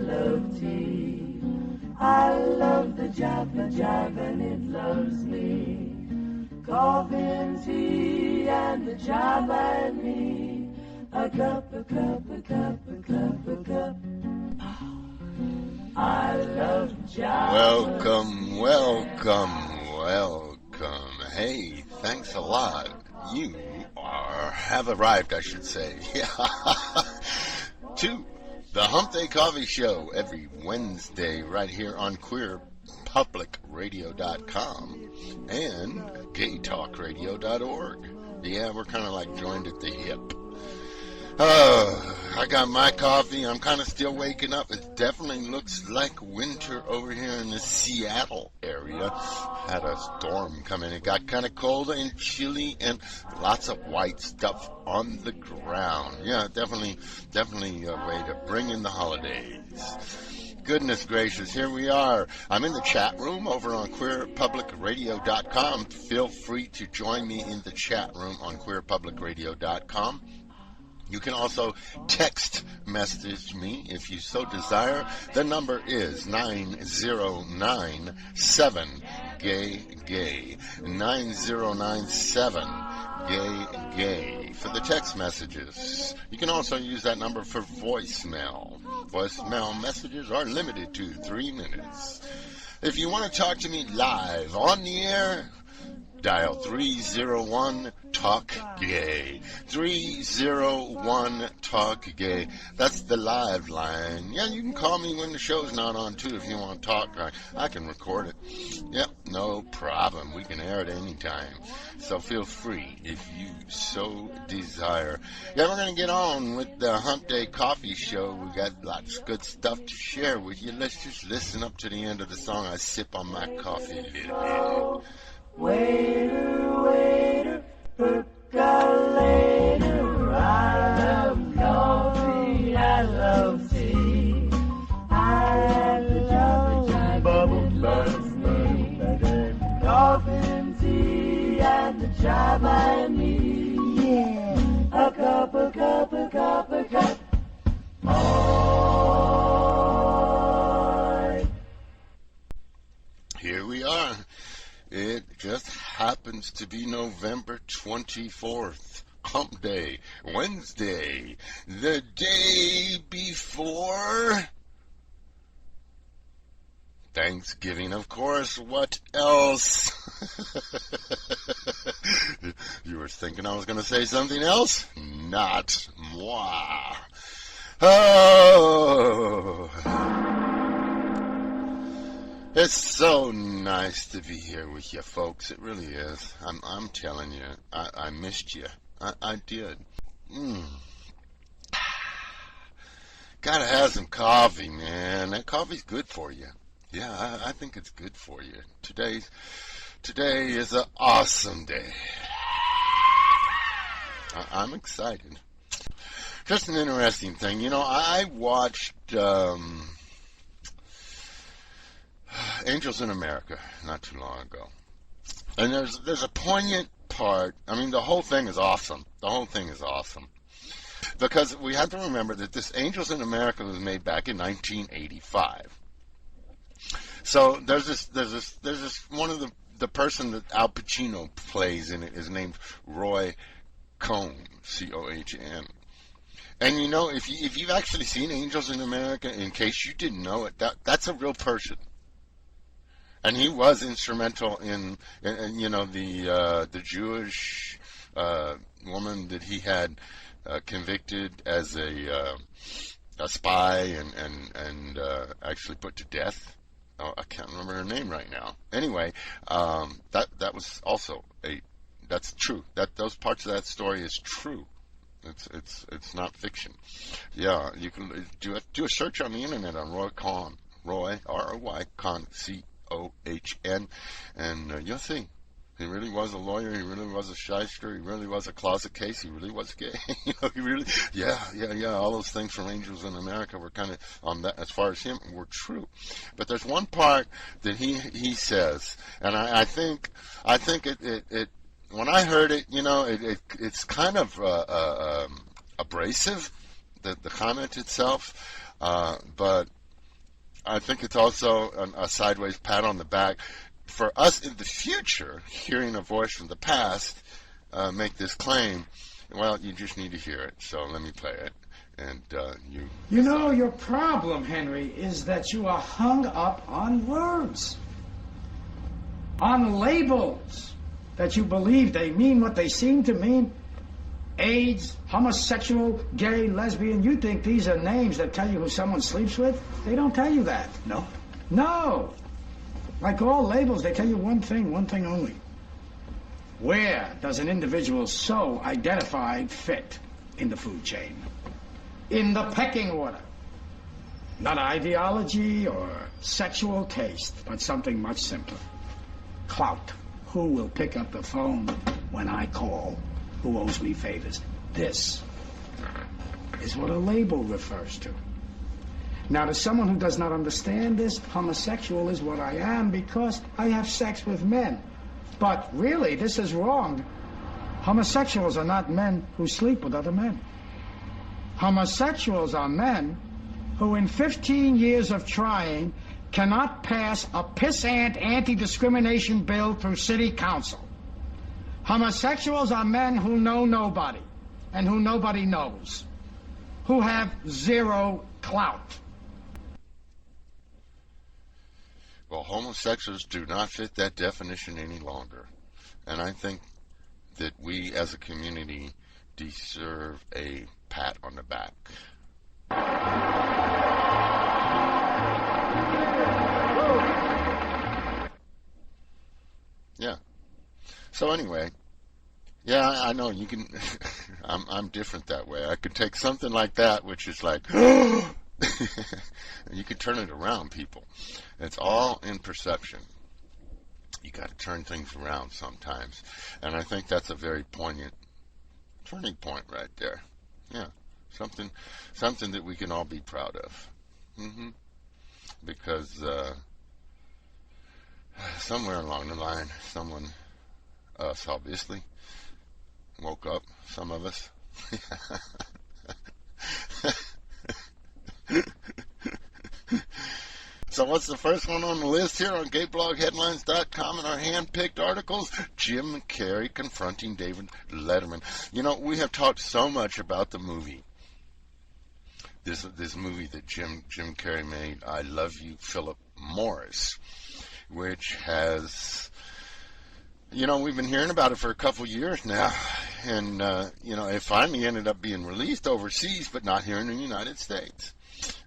love tea. I love the jive and it loves me. Coffee, tea, and the jive and me. A cup, a cup, a cup, a cup, a cup. I love jive. Welcome, welcome, welcome. Hey, thanks a lot. You have arrived, I should say, to the Humpday Coffee Show every Wednesday right here on queerpublicradio.com and gaytalkradio.org. Yeah, we're kind of like joined at the hip. I got my coffee. I'm kind of still waking up. It definitely looks like winter over here in the Seattle area. Had a storm come in. It got kind of cold and chilly and lots of white stuff on the ground. Yeah, definitely a way to bring in the holidays. Goodness gracious, here we are. I'm in the chat room over on queerpublicradio.com. Feel free to join me in the chat room on queerpublicradio.com. You can also text message me if you so desire. The number is 9097-GAY-GAY. 9097-GAY-GAY for the text messages. You can also use that number for voicemail. Voicemail messages are limited to 3 minutes. If you want to talk to me live on the air, dial 301-TALK-GAY. 301-TALK-GAY. That's the live line. Yeah, you can call me when the show's not on, too, if you want to talk. I can record it. Yep, no problem. We can air it anytime. So feel free if you so desire. Yeah, we're going to get on with the Humpday Coffee Show. We got lots of good stuff to share with you. Let's just listen up to the end of the song. I sip on my coffee a little bit. Waiter, waiter, percolator, I love coffee, I love tea, I love bubble loves me, coffee and tea, and the jive I need, yeah, a cup, a cup, a cup, a cup, oh. Here we are. It just happens to be November 24th, Hump Day, Wednesday, the day before Thanksgiving, of course. What else? You were thinking I was going to say something else? Not moi. Oh. It's so nice to be here with you folks. It really is. I'm telling you, I missed you. I did. Gotta have some coffee, man. That coffee's good for you. Yeah, I think it's good for you. Today is an awesome day. I'm excited. Just an interesting thing. You know, I watched Angels in America not too long ago, and there's a poignant part. I mean, the whole thing is awesome. The whole thing is awesome because we have to remember that this Angels in America was made back in 1985. So there's this one of the person that Al Pacino plays in it is named Roy Cohn, Cohn. And you know, if you've actually seen Angels in America, in case you didn't know it, that's a real person. And he was instrumental in you know, the Jewish woman that he had convicted as a spy and actually put to death. Oh, I can't remember her name right now. Anyway, that was also that's true. Those parts of that story is true. It's not fiction. Yeah, you can do a search on the internet on Roy Cohn, Roy R-O-Y Cohn C-O-H-N, and you'll see. He really was a lawyer. He really was a shyster. He really was a closet case. He really was gay. You know, he really, yeah. All those things from Angels in America were kind of on that, as far as him, were true. But there's one part that he says, and I think it when I heard it, you know, it's kind of abrasive, the comment itself, but I think it's also a sideways pat on the back for us in the future, hearing a voice from the past make this claim. Well, you just need to hear it, so let me play it. And You know, your problem, Henry, is that you are hung up on words, on labels, that you believe they mean what they seem to mean. AIDS, homosexual, gay, lesbian, you think these are names that tell you who someone sleeps with? They don't tell you that. No? No. Like all labels, they tell you one thing only. Where does an individual so identified fit in the food chain? In the pecking order. Not ideology or sexual taste, but something much simpler. Clout. Who will pick up the phone when I call? Who owes me favors? This is what a label refers to. Now, to someone who does not understand this, homosexual is what I am because I have sex with men. But really, this is wrong. Homosexuals are not men who sleep with other men. Homosexuals are men who, in 15 years of trying, cannot pass a pissant anti-discrimination bill through city council. Homosexuals are men who know nobody and who nobody knows, who have zero clout. Well, homosexuals do not fit that definition any longer. And I think that we as a community deserve a pat on the back. Yeah. So anyway, yeah, I know you can. I'm different that way. I could take something like that, which is like, you could turn it around, people. It's all in perception. You got to turn things around sometimes, and I think that's a very poignant turning point right there. Yeah, something that we can all be proud of. Because somewhere along the line, someone. Us, obviously, woke up, some of us. So what's the first one on the list here on GayBlogHeadlines.com in our hand-picked articles? Jim Carrey confronting David Letterman. You know, we have talked so much about the movie. This movie that Jim Carrey made, I Love You, Phillip Morris, which has... You know, we've been hearing about it for a couple years now, and, you know, it finally ended up being released overseas, but not here in the United States.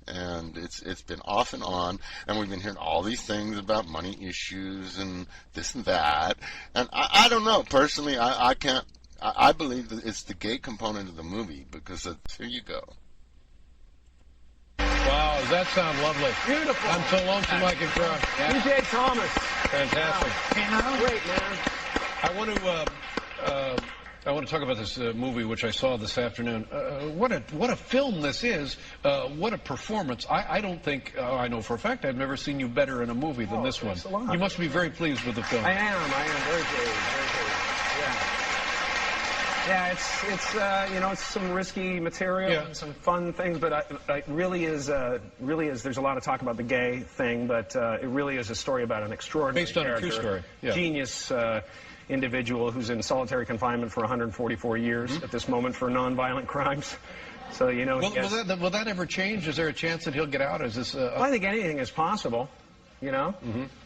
And it's been off and on, and we've been hearing all these things about money issues and this and that. And I don't know, personally, I can't, I believe that it's the gay component of the movie, because here you go. Wow, does that sound lovely? Beautiful. I'm so lonesome I can cry. Yeah. DJ Thomas. Fantastic. Great, man. I want to talk about this movie, which I saw this afternoon. What a film this is. What a performance. I don't think, I know for a fact, I've never seen you better in a movie than this one. You must be very pleased with the film. I am very pleased. Yeah, it's you know, it's some risky material and some fun things, but it really is, there's a lot of talk about the gay thing, but it really is a story about an extraordinary Based on character, a true story. Yeah. Genius individual who's in solitary confinement for 144 years at this moment for non-violent crimes. So, you know, will that ever change? Is there a chance that he'll get out? Is this? Well, I think anything is possible. You know?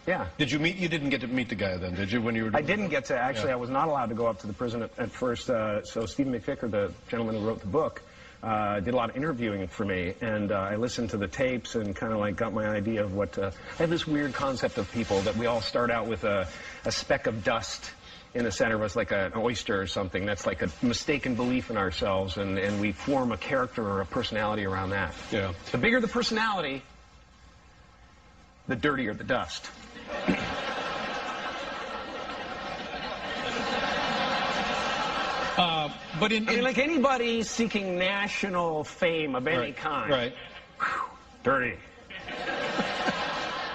Yeah. You didn't get to meet the guy then, did you, when you were... I didn't get to, actually, I was not allowed to go up to the prison at first, so Stephen McVicker, the gentleman who wrote the book, did a lot of interviewing for me, and I listened to the tapes and kind of like got my idea of what... I have this weird concept of people that we all start out with a speck of dust in the center of us, like an oyster or something. That's like a mistaken belief in ourselves, and we form a character or a personality around that. Yeah. The bigger the personality, the dirtier the dust. But I mean, like anybody seeking national fame of any kind. Right. Whew, dirty.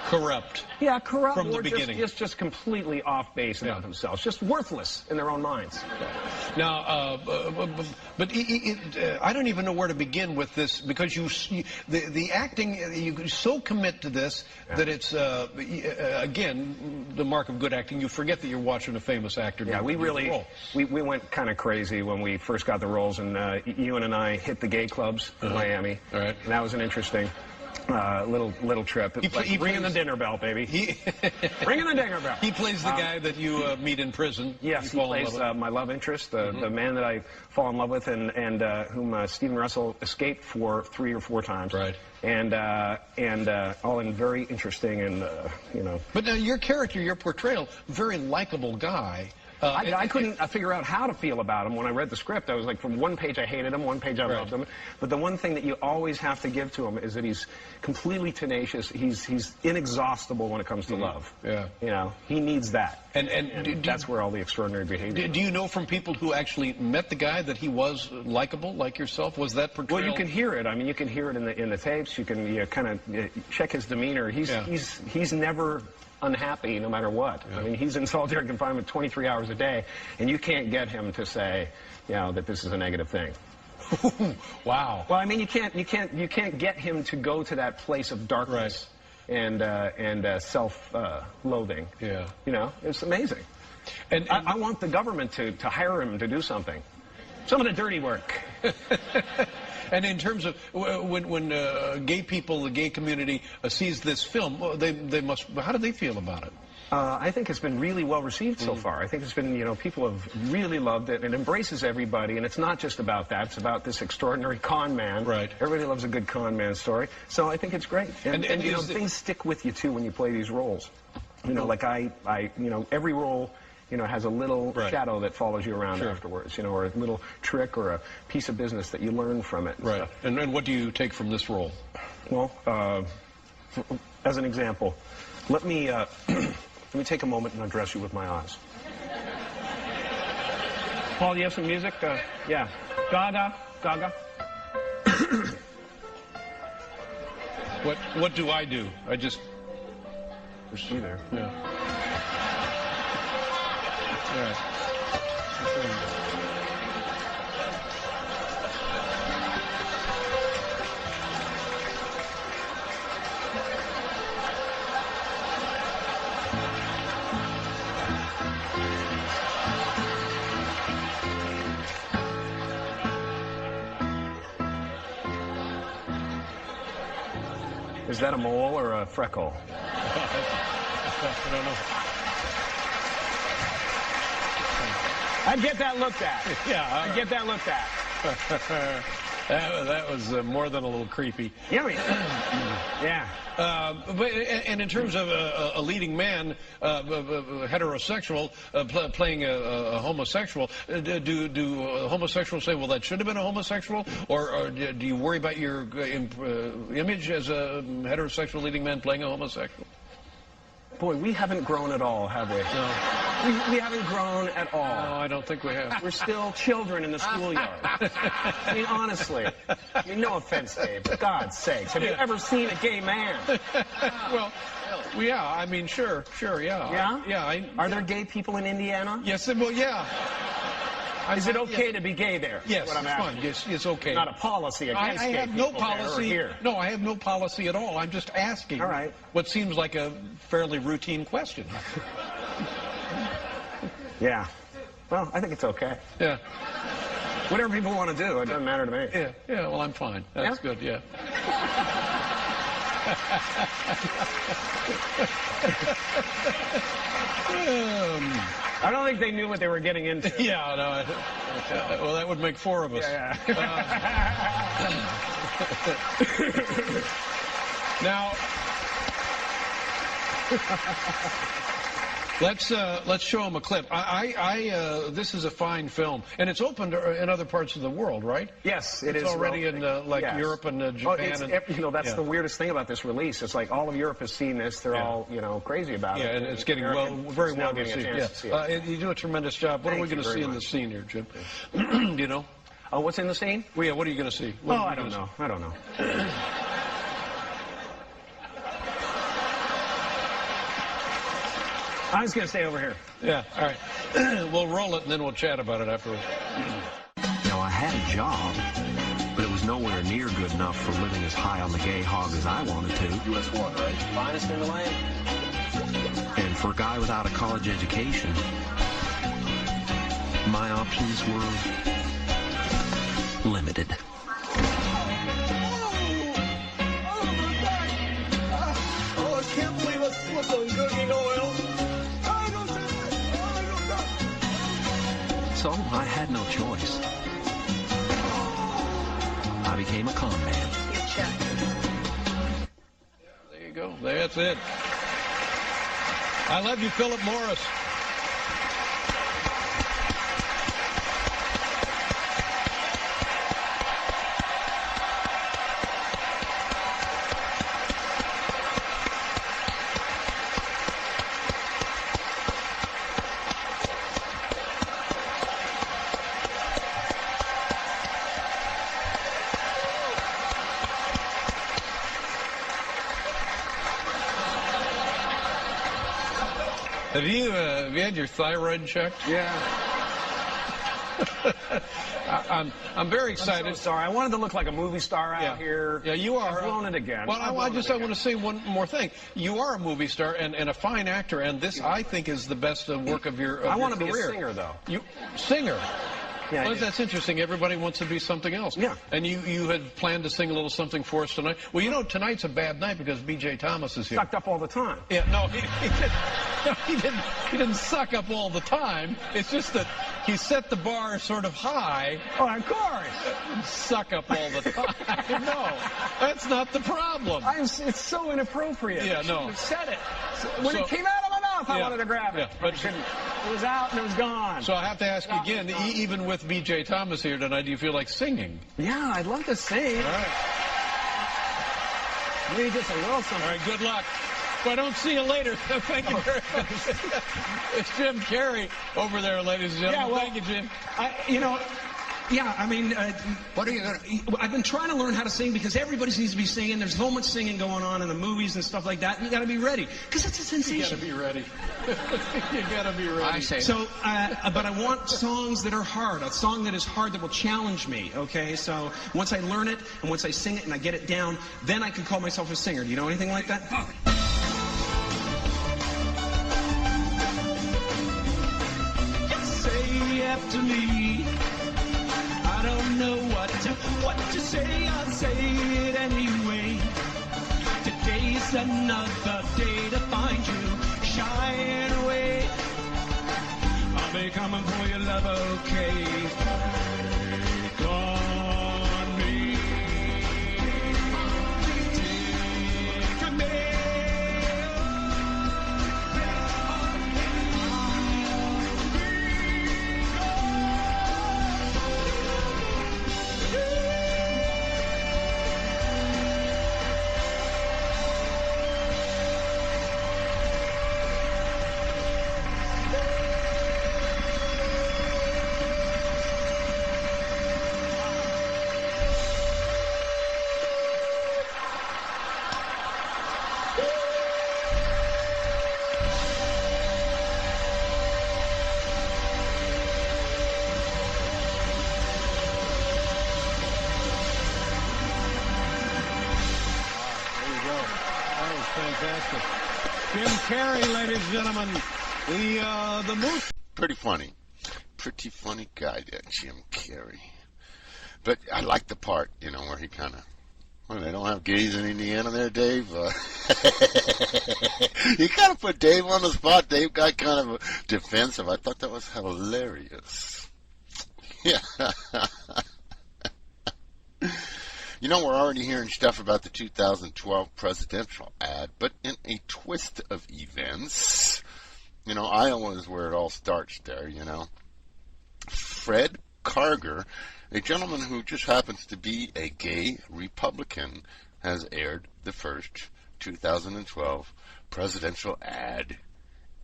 Corrupt. Yeah, corrupt. From the beginning. Just completely off base about themselves. Just worthless in their own minds. Now, but I don't even know where to begin with this, because the acting, you so commit to this that it's, again, the mark of good acting. You forget that you're watching a famous actor. Yeah, we went kind of crazy when we first got the roles, and Ewan and I hit the gay clubs in Miami. All right. And that was an interesting little trip. Ringing the dinner bell, baby. Ringing the dinner bell. He plays the guy that you meet in prison. Yes, he plays my love interest, the man that I fall in love with, and whom Stephen Russell escaped for 3 or 4 times. Right. And all in very interesting and you know. But your character, your portrayal, very likable guy. I couldn't figure out how to feel about him when I read the script. I was like, from one page I hated him, one page I loved him. But the one thing that you always have to give to him is that he's completely tenacious. He's inexhaustible when it comes to love. Yeah. You know, he needs that. And that's where all the extraordinary behavior. Do you know from people who actually met the guy that he was likable, like yourself? Was that portrayal? Well, you can hear it. I mean, you can hear it in the tapes. You can kind of check his demeanor. He's never unhappy no matter what. Yeah. I mean, he's in solitary confinement 23 hours a day, and you can't get him to say, you know, that this is a negative thing. Wow. Well, I mean, you can't get him to go to that place of darkness and self-loathing. Yeah. You know, it's amazing. And I want the government to hire him to do something. Some of the dirty work. And in terms of when gay people, the gay community sees this film, they must. How do they feel about it? I think it's been really well received so far. I think it's been, you know, people have really loved it, and it embraces everybody. And it's not just about that; it's about this extraordinary con man. Right. Everybody loves a good con man story. So I think it's great. And you know, things stick with you too when you play these roles. You know, like you know, every role, you know, has a little shadow that follows you around afterwards, you know, or a little trick or a piece of business that you learn from it. Right. And what do you take from this role? Well, as an example, let me take a moment and address you with my eyes. Paul, do you have some music? Yeah. Gaga. What do I do? I just... There's you there. Yeah. Yeah. Is that a mole or a freckle? I don't know. I'd get that looked at. Yeah. I'd get that looked at. That was more than a little creepy. Yeah. Yeah. But and in terms of a leading man, heterosexual, playing a homosexual, do homosexuals say, well, that should have been a homosexual? Or do you worry about your image as a heterosexual leading man playing a homosexual? Boy, we haven't grown at all, have we? No. We haven't grown at all. No, I don't think we have. We're still children in the schoolyard. I mean, honestly. I mean, no offense, Dave, for God's sakes. Have you ever seen a gay man? Well, yeah, I mean, sure, yeah. Yeah? Yeah. Are there gay people in Indiana? Yes, well, yeah. Is it okay to be gay there? Yes, what I'm it's fine. asking. Yes, it's okay. Not a policy against I gay have no people there or policy. here. No, I have no policy at all. I'm just asking. All right. What seems like a fairly routine question. Yeah. Well, I think it's okay. Yeah. Whatever people want to do, it doesn't matter to me. Yeah. Well, I'm fine. That's good. Yeah. I don't think they knew what they were getting into. Yeah, no. Well, that would make 4 of us. Yeah. Now, let's show them a clip. This is a fine film, and it's opened in other parts of the world, right? Yes, it is. It's already in Europe and Japan. You know, that's the weirdest thing about this release. It's like all of Europe has seen this. They're all, you know, crazy about it. Yeah, and it's getting very well received. Yeah. You do a tremendous job. What are we going to see in the scene here, Jim? Do you know? Oh, what's in the scene? Well, yeah, what are you going to see? I don't know. I don't know. I was going to stay over here. Yeah, all right. We'll roll it and then we'll chat about it afterwards. You know, I had a job, but it was nowhere near good enough for living as high on the gay hog as I wanted to. US 1, right? Finest in the land. And for a guy without a college education, my options were limited. Oh, I can't believe I slipped on cooking oil. So I had no choice. I became a con man. There you go. That's it. I love you, Phillip Morris. Have you had your thyroid checked? Yeah. I'm very excited. I'm so sorry. I wanted to look like a movie star out here. Yeah, you are. I've blown it again. Well, I want to say one more thing. You are a movie star and a fine actor, and this, I think, is the best work of your career. I want to be a singer, though. Singer? Yeah, well, that's interesting. Everybody wants to be something else. Yeah. And you had planned to sing a little something for us tonight. Well, you know, tonight's a bad night because B.J. Thomas is here. Sucked up all the time. Yeah, no, he didn't suck up all the time. It's just that he set the bar sort of high. Oh, of course. Suck up all the time. No, that's not the problem. It's so inappropriate. Yeah, no. You said it. When it came out of my mouth, I wanted to grab it. Yeah, but it was out and it was gone. So I have to ask you again, even with B.J. Thomas here tonight, do you feel like singing? Yeah, I'd love to sing. All right. Maybe just a little something. All right, good luck. If I don't see you later, thank you very much. It's Jim Carrey over there, ladies and gentlemen. Yeah, well, thank you, Jim. Yeah, I mean, what are you going to... I've been trying to learn how to sing because everybody seems to be singing. There's so much singing going on in the movies and stuff like that. And you got to be ready because it's a sensation. You got to be ready. You got to be ready. I say. So, but I want songs that are hard. A song that is hard that will challenge me, okay? So once I learn it and once I sing it and I get it down, then I can call myself a singer. Do you know anything like that? Say after me. I don't know what to say, I'll say it anyway. Today's another day to find you shying away. I'll be coming for your love, okay? Take on me. Take me. Fantastic. Jim Carrey, ladies and gentlemen. The movie. Pretty funny. Pretty funny guy, that Jim Carrey. But I like the part, you know, where he kind of... Well, they don't have gays in Indiana there, Dave. You kind of put Dave on the spot. Dave got kind of defensive. I thought that was hilarious. Yeah. You know, we're already hearing stuff about the 2012 presidential ad, but in a twist of events, you know, Iowa is where it all starts there, you know. Fred Karger, a gentleman who just happens to be a gay Republican, has aired the first 2012 presidential ad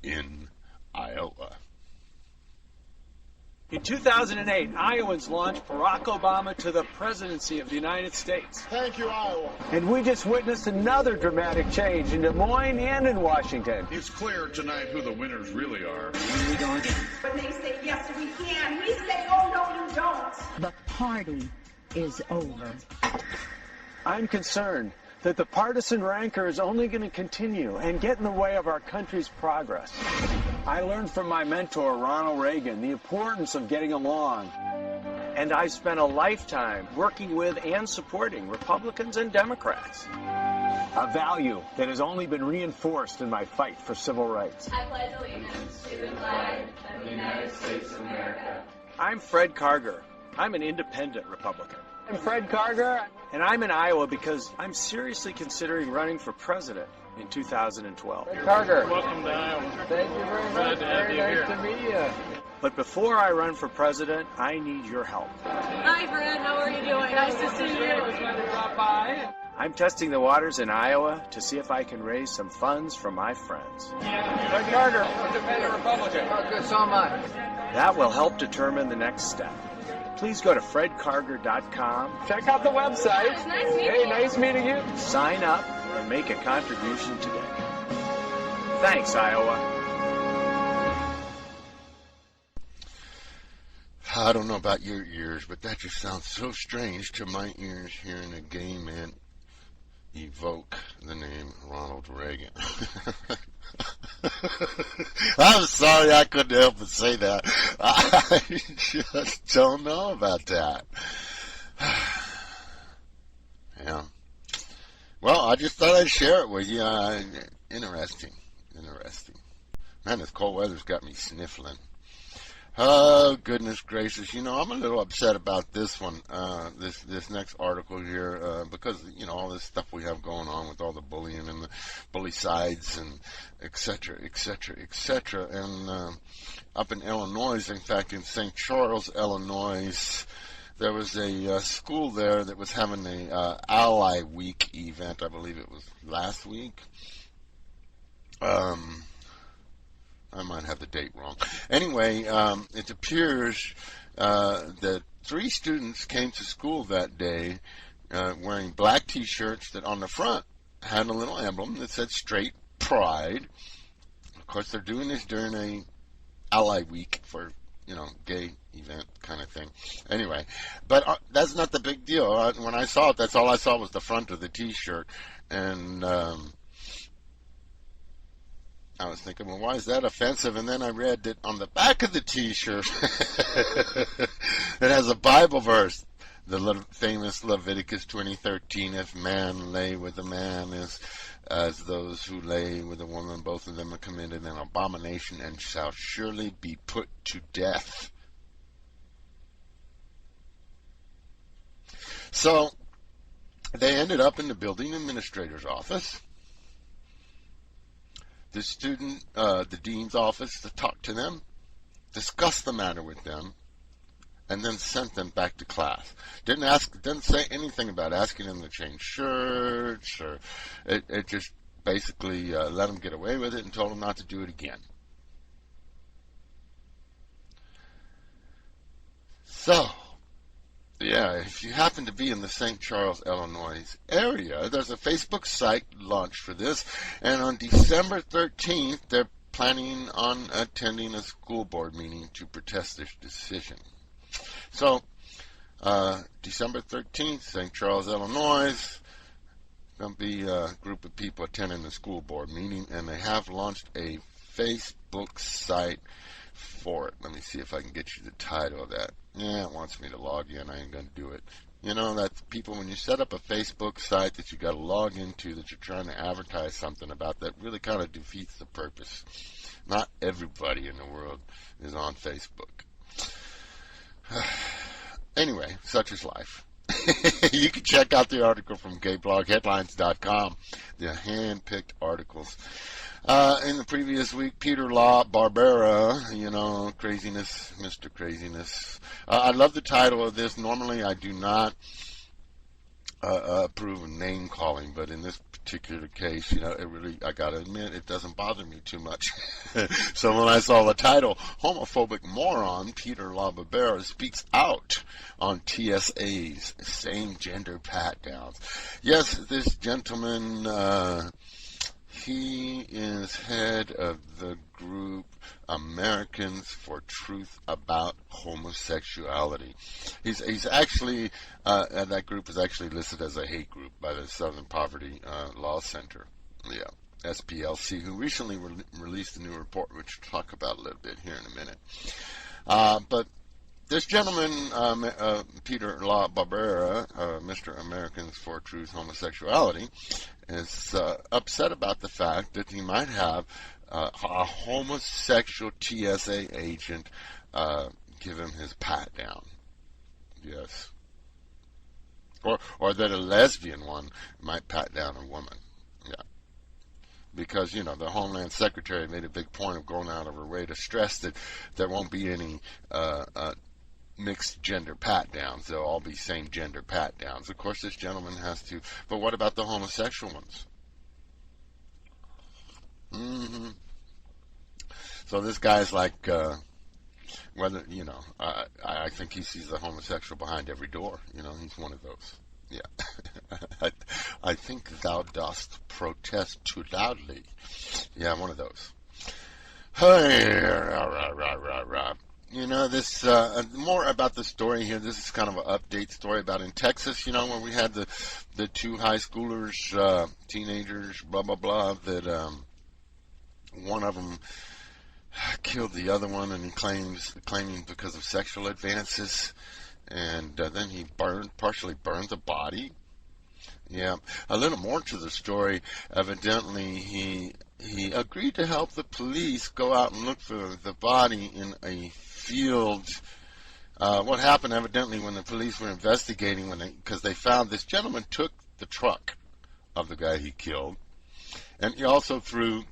in Iowa. In 2008, Iowans launched Barack Obama to the presidency of the United States. Thank you, Iowa. And we just witnessed another dramatic change in Des Moines and in Washington. It's clear tonight who the winners really are. Here we go again. When they say, yes, we can, we say, oh, no, you don't. The party is over. I'm concerned that the partisan rancor is only going to continue and get in the way of our country's progress. I learned from my mentor, Ronald Reagan, the importance of getting along. And I've spent a lifetime working with and supporting Republicans and Democrats. A value that has only been reinforced in my fight for civil rights. I pledge allegiance to the flag of the United States of America. I'm Fred Karger. I'm an independent Republican. I'm Fred Karger, and I'm in Iowa because I'm seriously considering running for president in 2012. Fred Karger. Welcome to Iowa. Thank you very much. Very nice to meet you. But before I run for president, I need your help. Hi, Fred. How are you doing? Nice to see you. I was glad to drop by. I'm testing the waters in Iowa to see if I can raise some funds from my friends. Fred Karger, independent Republican. Oh, good, so much. That will help determine the next step. Please go to fredkarger.com. Check out the website. It's nice meeting you. Hey, nice meeting you. Sign up and make a contribution today. Thanks, Iowa. I don't know about your ears, but that just sounds so strange to my ears hearing a gay man evoke the name Ronald Reagan. I'm sorry I couldn't help but say that. I just don't know about that. Yeah. Well, I just thought I'd share it with you. Interesting. Man, this cold weather's got me sniffling. Oh, goodness gracious. You know, I'm a little upset about this one, this next article here, because, you know, all this stuff we have going on with all the bullying and the bully sides and et cetera. And up in Illinois, in fact, in St. Charles, Illinois, there was a school there that was having a Ally Week event. I believe it was last week. I might have the date wrong. Anyway, it appears that 3 students came to school that day wearing black T-shirts that on the front had a little emblem that said Straight Pride. Of course, they're doing this during a Ally Week for, you know, gay event kind of thing. Anyway, but that's not the big deal. When I saw it, that's all I saw was the front of the T-shirt. And I was thinking, well, why is that offensive? And then I read that on the back of the T-shirt, it has a Bible verse, the famous Leviticus 20:13, if man lay with a man as those who lay with a woman, both of them are committed an abomination and shall surely be put to death. So they ended up in the building administrator's office. The student, the dean's office, to talk to them, discuss the matter with them, and then sent them back to class. Didn't say anything about asking them to change shirts, or it just basically let them get away with it and told them not to do it again. So, yeah, if you happen to be in the St. Charles, Illinois area, there's a Facebook site launched for this, and on December 13th, they're planning on attending a school board meeting to protest this decision. So, December 13th, St. Charles, Illinois, going to be a group of people attending the school board meeting, and they have launched a Facebook site for it. Let me see if I can get you the title of that. Yeah, it wants me to log in. I ain't going to do it. You know, that's people, when you set up a Facebook site that you got to log into, that you're trying to advertise something about, that really kind of defeats the purpose. Not everybody in the world is on Facebook. Anyway, such is life. You can check out the article from gayblogheadlines.com, the hand-picked articles. In the previous week, Peter LaBarbera, you know, craziness, Mr. Craziness. I love the title of this. Normally, I do not approve of name calling, but in this particular case, you know, I gotta admit, it doesn't bother me too much. So when I saw the title, Homophobic Moron Peter LaBarbera Speaks Out on TSA's Same Gender Pat Downs. Yes, this gentleman, he is head of the group Americans for Truth About Homosexuality. He's actually, and that group is actually listed as a hate group by the Southern Poverty Law Center, SPLC, who recently released a new report, which we'll talk about a little bit here in a minute. But this gentleman, Peter LaBarbera, Mr. Americans for Truth Homosexuality, is upset about the fact that he might have a homosexual TSA agent give him his pat down. Yes. Or that a lesbian one might pat down a woman. Yeah. Because, you know, the Homeland Secretary made a big point of going out of her way to stress that there won't be any mixed gender pat downs. They'll all be same gender pat downs. Of course, this gentleman has to, but what about the homosexual ones? So this guy's like, whether, you know, I think he sees the homosexual behind every door. You know, he's one of those. Yeah. I think thou dost protest too loudly. Yeah, one of those. Hey, you know, this, more about the story here. This is kind of an update story about in Texas, you know, where we had the two high schoolers, teenagers, blah, blah, blah, that one of them killed the other one, and he claiming because of sexual advances, and then he partially burned the body. Yeah, a little more to the story. Evidently, he agreed to help the police go out and look for the body in a field. What happened, evidently, when the police were investigating, because they found this gentleman took the truck of the guy he killed, and he also threw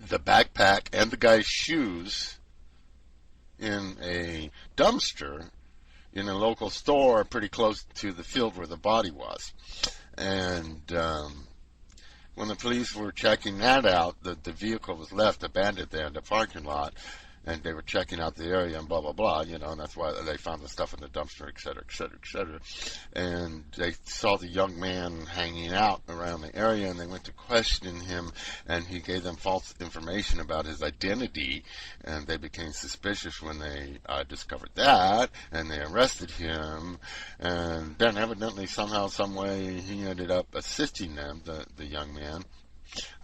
the backpack and the guy's shoes in a dumpster in a local store pretty close to the field where the body was. And when the police were checking that out, the vehicle was left abandoned there in the parking lot, and they were checking out the area and blah, blah, blah, you know, and that's why they found the stuff in the dumpster, et cetera, et cetera, et cetera. And they saw the young man hanging out around the area, and they went to question him, and he gave them false information about his identity, and they became suspicious when they discovered that, and they arrested him, and then evidently somehow, some way, he ended up assisting them, the young man.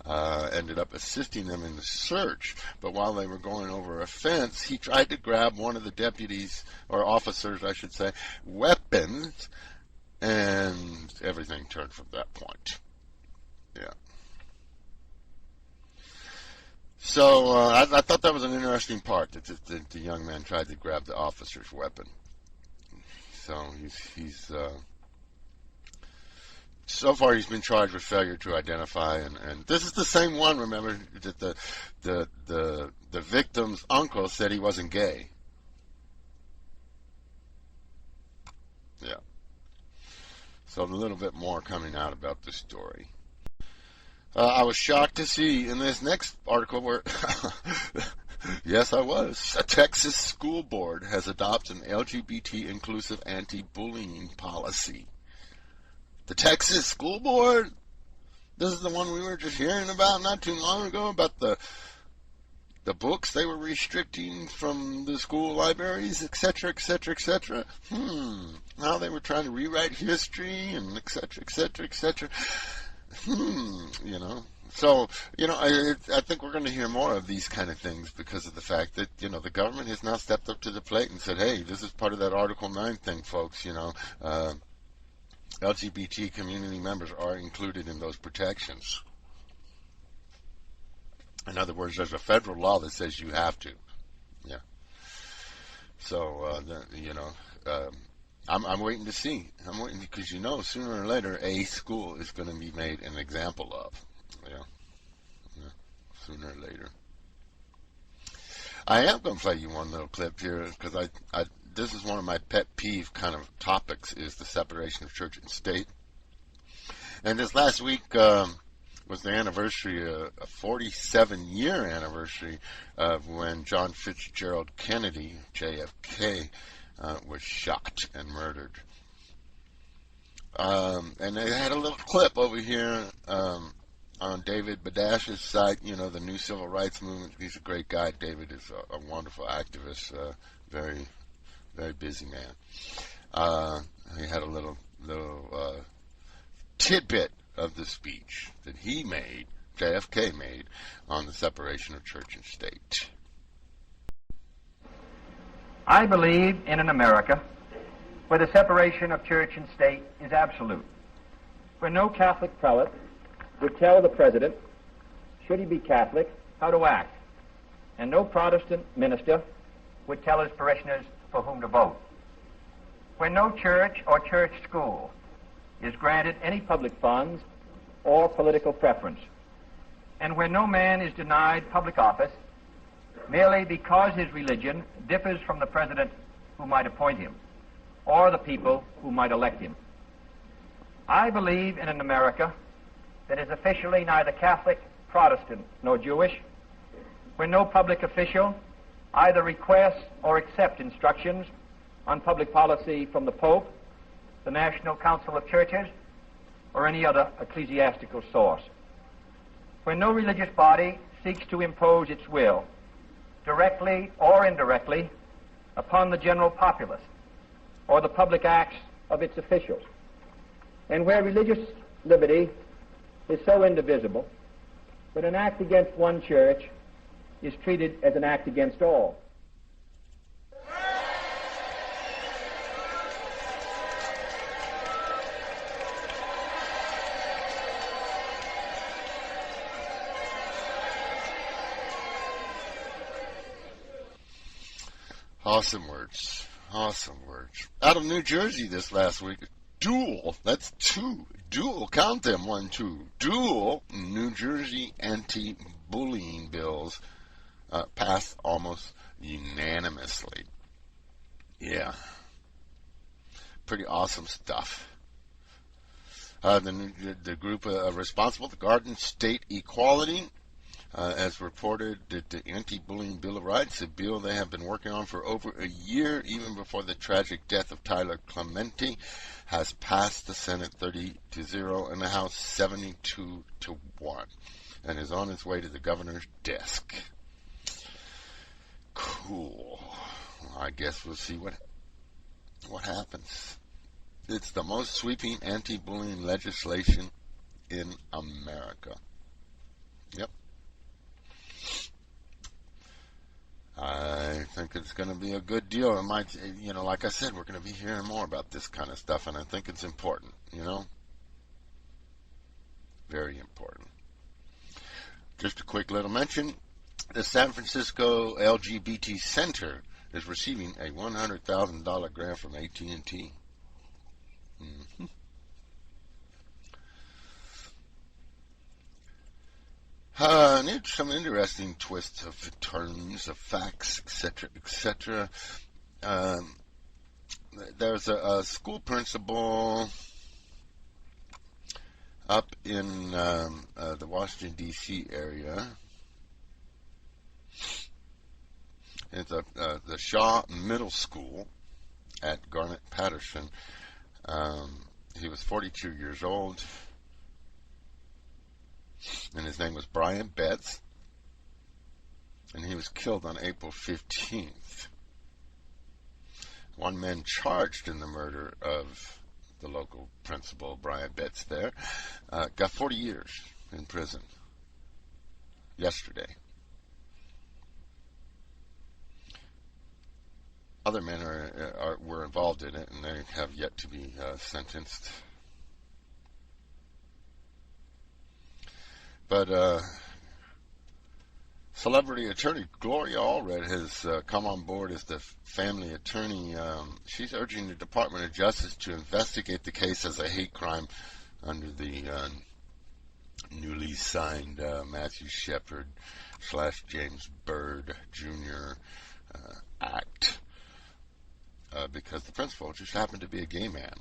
Ended up assisting them in the search, but while they were going over a fence, he tried to grab one of the deputies, or officers, I should say, weapons, and everything turned from that point. Yeah. So I thought that was an interesting part, that the young man tried to grab the officer's weapon. So he's so far, he's been charged with failure to identify, and this is the same one. Remember that the victim's uncle said he wasn't gay. Yeah. So a little bit more coming out about this story. I was shocked to see in this next article where, yes, I was. A Texas school board has adopted an LGBT inclusive anti-bullying policy. The Texas School Board? This is the one we were just hearing about not too long ago, about the books they were restricting from the school libraries, etc., etc., etc. Now they were trying to rewrite history, and etc., etc., etc. You know. So, you know, I think we're going to hear more of these kind of things because of the fact that, you know, the government has now stepped up to the plate and said, hey, this is part of that Article 9 thing, folks, you know. LGBT community members are included in those protections. In other words, there's a federal law that says you have to. Yeah. So, you know, I'm waiting to see. I'm waiting because, you know, sooner or later, a school is going to be made an example of. Yeah. Sooner or later. I am going to play you one little clip here because this is one of my pet peeve kind of topics, is the separation of church and state. And this last week was the anniversary, a 47-year anniversary of when John Fitzgerald Kennedy, JFK, was shot and murdered. And they had a little clip over here on David Badash's site, you know, the New Civil Rights Movement. He's a great guy. David is a wonderful activist, very, very busy man. He had a little tidbit of the speech that he made, JFK made, on the separation of church and state. I believe in an America where the separation of church and state is absolute, where no Catholic prelate would tell the president, should he be Catholic, how to act, and no Protestant minister would tell his parishioners for whom to vote, where no church or church school is granted any public funds or political preference, and where no man is denied public office merely because his religion differs from the president who might appoint him or the people who might elect him. I believe in an America that is officially neither Catholic, Protestant, nor Jewish, where no public official either requests or accepts instructions on public policy from the Pope, the National Council of Churches, or any other ecclesiastical source, where no religious body seeks to impose its will, directly or indirectly, upon the general populace or the public acts of its officials, and where religious liberty is so indivisible that an act against one church is treated as an act against all. Awesome words. Awesome words. Out of New Jersey this last week, that's two. Count them, 1, 2. Dual New Jersey anti-bullying bills passed almost unanimously. Yeah. Pretty awesome stuff. The group responsible, the Garden State Equality, as reported that the Anti-Bullying Bill of Rights, a bill they have been working on for over a year, even before the tragic death of Tyler Clementi, has passed the Senate 30-0 and the House 72-1, and is on its way to the governor's desk. Cool. I guess we'll see what happens. It's the most sweeping anti-bullying legislation in America. Yep. I think it's going to be a good deal. It might, you know, like I said, we're going to be hearing more about this kind of stuff, and I think it's important, you know? Very important. Just a quick little mention. The San Francisco LGBT Center is receiving a $100,000 grant from AT&T. Mm-hmm. Some interesting twists of terms, of facts, etc., etc. There's a school principal up in the Washington, D.C. area. It's the Shaw Middle School at Garnett-Patterson. He was 42 years old, and his name was Brian Betts, and he was killed on April 15th. One man charged in the murder of the local principal, Brian Betts there, got 40 years in prison yesterday. Other men were involved in it, and they have yet to be sentenced. But celebrity attorney Gloria Allred has come on board as the family attorney. She's urging the Department of Justice to investigate the case as a hate crime under the newly signed Matthew Shepard / James Byrd Jr. Act. Because the principal just happened to be a gay man.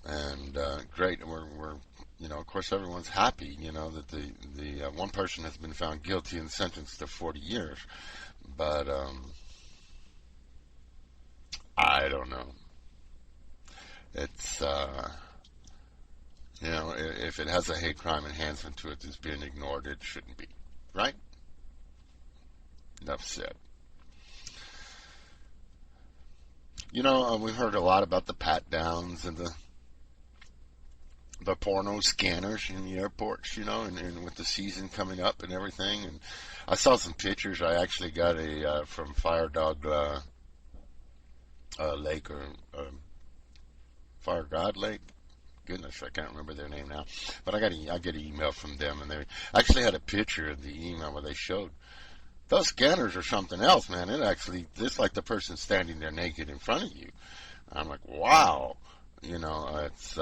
And great, and we're of course, everyone's happy, that the one person has been found guilty and sentenced to 40 years. But I don't know. It's if it has a hate crime enhancement to it that's being ignored, it shouldn't be, right? Enough said. We've heard a lot about the pat downs and the porno scanners in the airports, and with the season coming up and everything. And I saw some pictures. I actually got from Fire Dog Lake or Fire God Lake. Goodness, I can't remember their name now. But I get an email from them, and they actually had a picture of the email where they showed those scanners are something else, man. It's like the person standing there naked in front of you. I'm like, wow. It's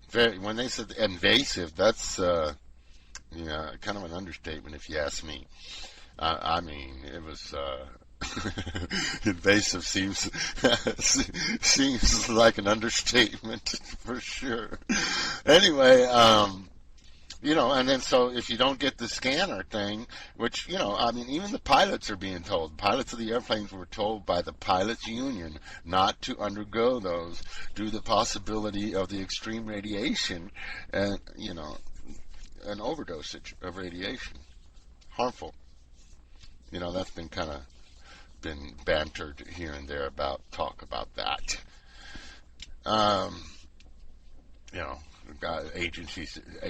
very, when they said invasive, that's kind of an understatement if you ask me. I mean, it was invasive seems like an understatement for sure. Anyway, and then so if you don't get the scanner thing, which, even the pilots are being told. Pilots of the airplanes were told by the pilots union not to undergo those due to the possibility of the extreme radiation and, an overdose of radiation. Harmful. That's been kind of been bantered here and there talk about that. A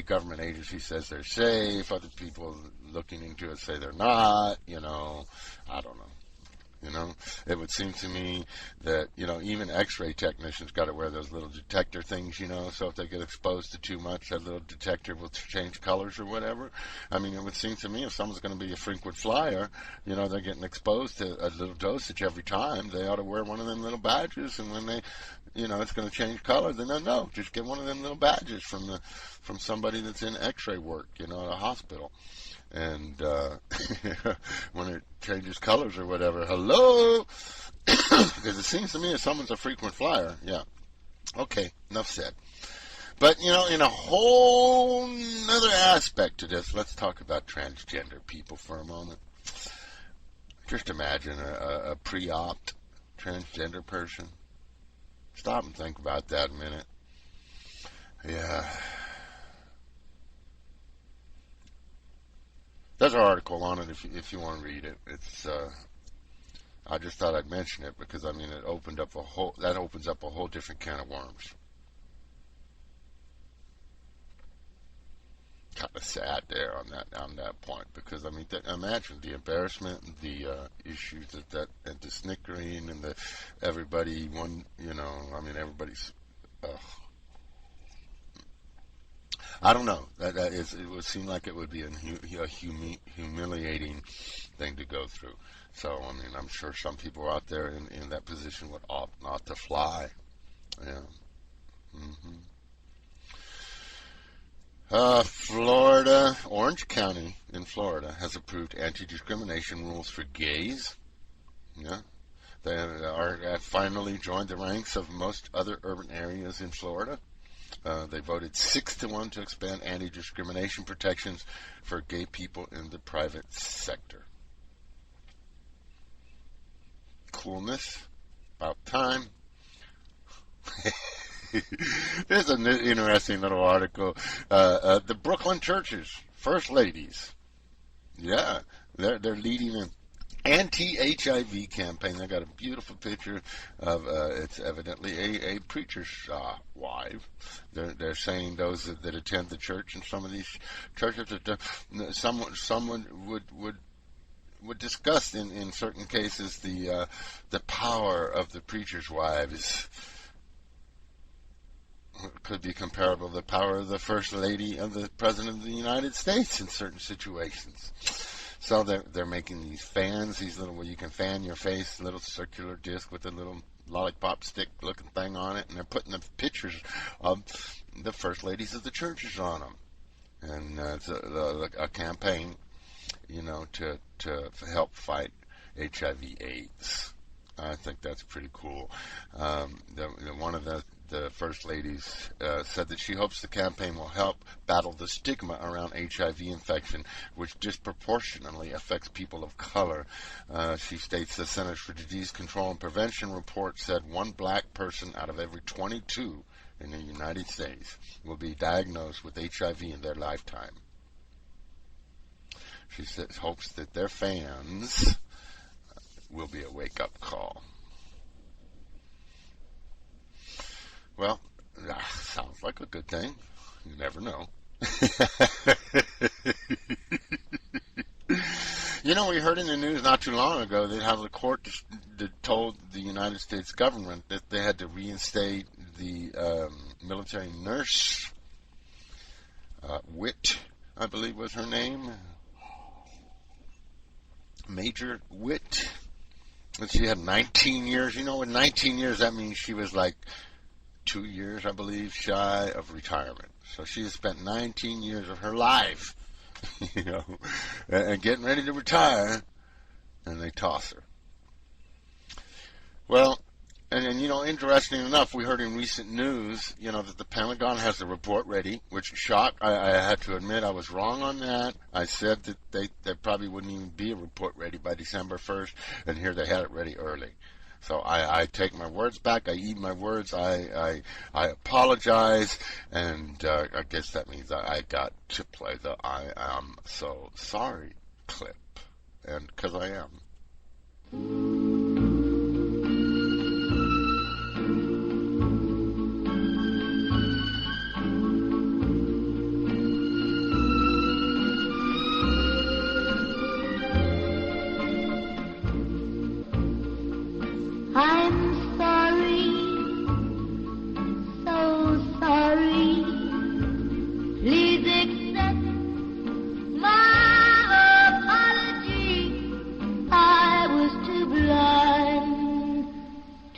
government agency says they're safe. Other people looking into it say they're not. I don't know. It would seem to me that, even X-ray technicians got to wear those little detector things, so if they get exposed to too much, that little detector will change colors or whatever. I mean, it would seem to me if someone's going to be a frequent flyer, they're getting exposed to a little dosage every time, they ought to wear one of them little badges, and when they, it's going to change color, then they'll know. Just get one of them little badges from somebody that's in X-ray work, at a hospital. And when it changes colors or whatever, hello, because it seems to me if someone's a frequent flyer, yeah, okay, enough said. But in a whole other aspect to this, let's talk about transgender people for a moment. Just imagine a pre-op transgender person. Stop and think about that a minute. Yeah. There's an article on it if you want to read it. It's I just thought I'd mention it because it opens up a whole different can of worms. Kind of sad there on that point because imagine the embarrassment, and the issues that and the snickering and everybody's. I don't know. It would seem like it would be a humiliating thing to go through. So, I'm sure some people out there in that position would opt not to fly. Yeah. Florida, Orange County in Florida has approved anti-discrimination rules for gays. Yeah. They have finally joined the ranks of most other urban areas in Florida. They voted 6-1 to expand anti-discrimination protections for gay people in the private sector. Coolness. About time. There's an interesting little article. The Brooklyn churches, first ladies. Yeah, they're leading an anti-HIV campaign. They got a beautiful picture of it's evidently a preacher's wife. They're saying those that attend the church in some of these churches that someone would discuss in certain cases the power of the preacher's wives could be comparable to the power of the First Lady and the President of the United States in certain situations. So they're making these fans, these little, where you can fan your face, little circular disc with a little lollipop stick looking thing on it, and they're putting the pictures of the first ladies of the churches on them. And it's a campaign, to help fight HIV/AIDS. I think that's pretty cool. One of the First Lady's said that she hopes the campaign will help battle the stigma around HIV infection, which disproportionately affects people of color. She states the Centers for Disease Control and Prevention report said 1 black person out of every 22 in the United States will be diagnosed with HIV in their lifetime. She says, hopes that their fans will be a wake-up call. Well, sounds like a good thing. You never know. You know, we heard in the news not too long ago that how the court that told the United States government that they had to reinstate the military nurse, Witt, I believe was her name, Major Witt. And she had 19 years. You know, in 19 years, that means she was like 2 years, I believe, shy of retirement. So she has spent 19 years of her life, you know, and getting ready to retire, and they toss her. Well, and you know, interesting enough, we heard in recent news, you know, that the Pentagon has the report ready, which shocked. I had to admit I was wrong on that. I said that there probably wouldn't even be a report ready by December 1st, and here they had it ready early. So I take my words back. I eat my words. I apologize, and I guess that means I got to play the "I am so sorry" clip, and because I am. I'm sorry, so sorry. Please accept my apology. I was too blind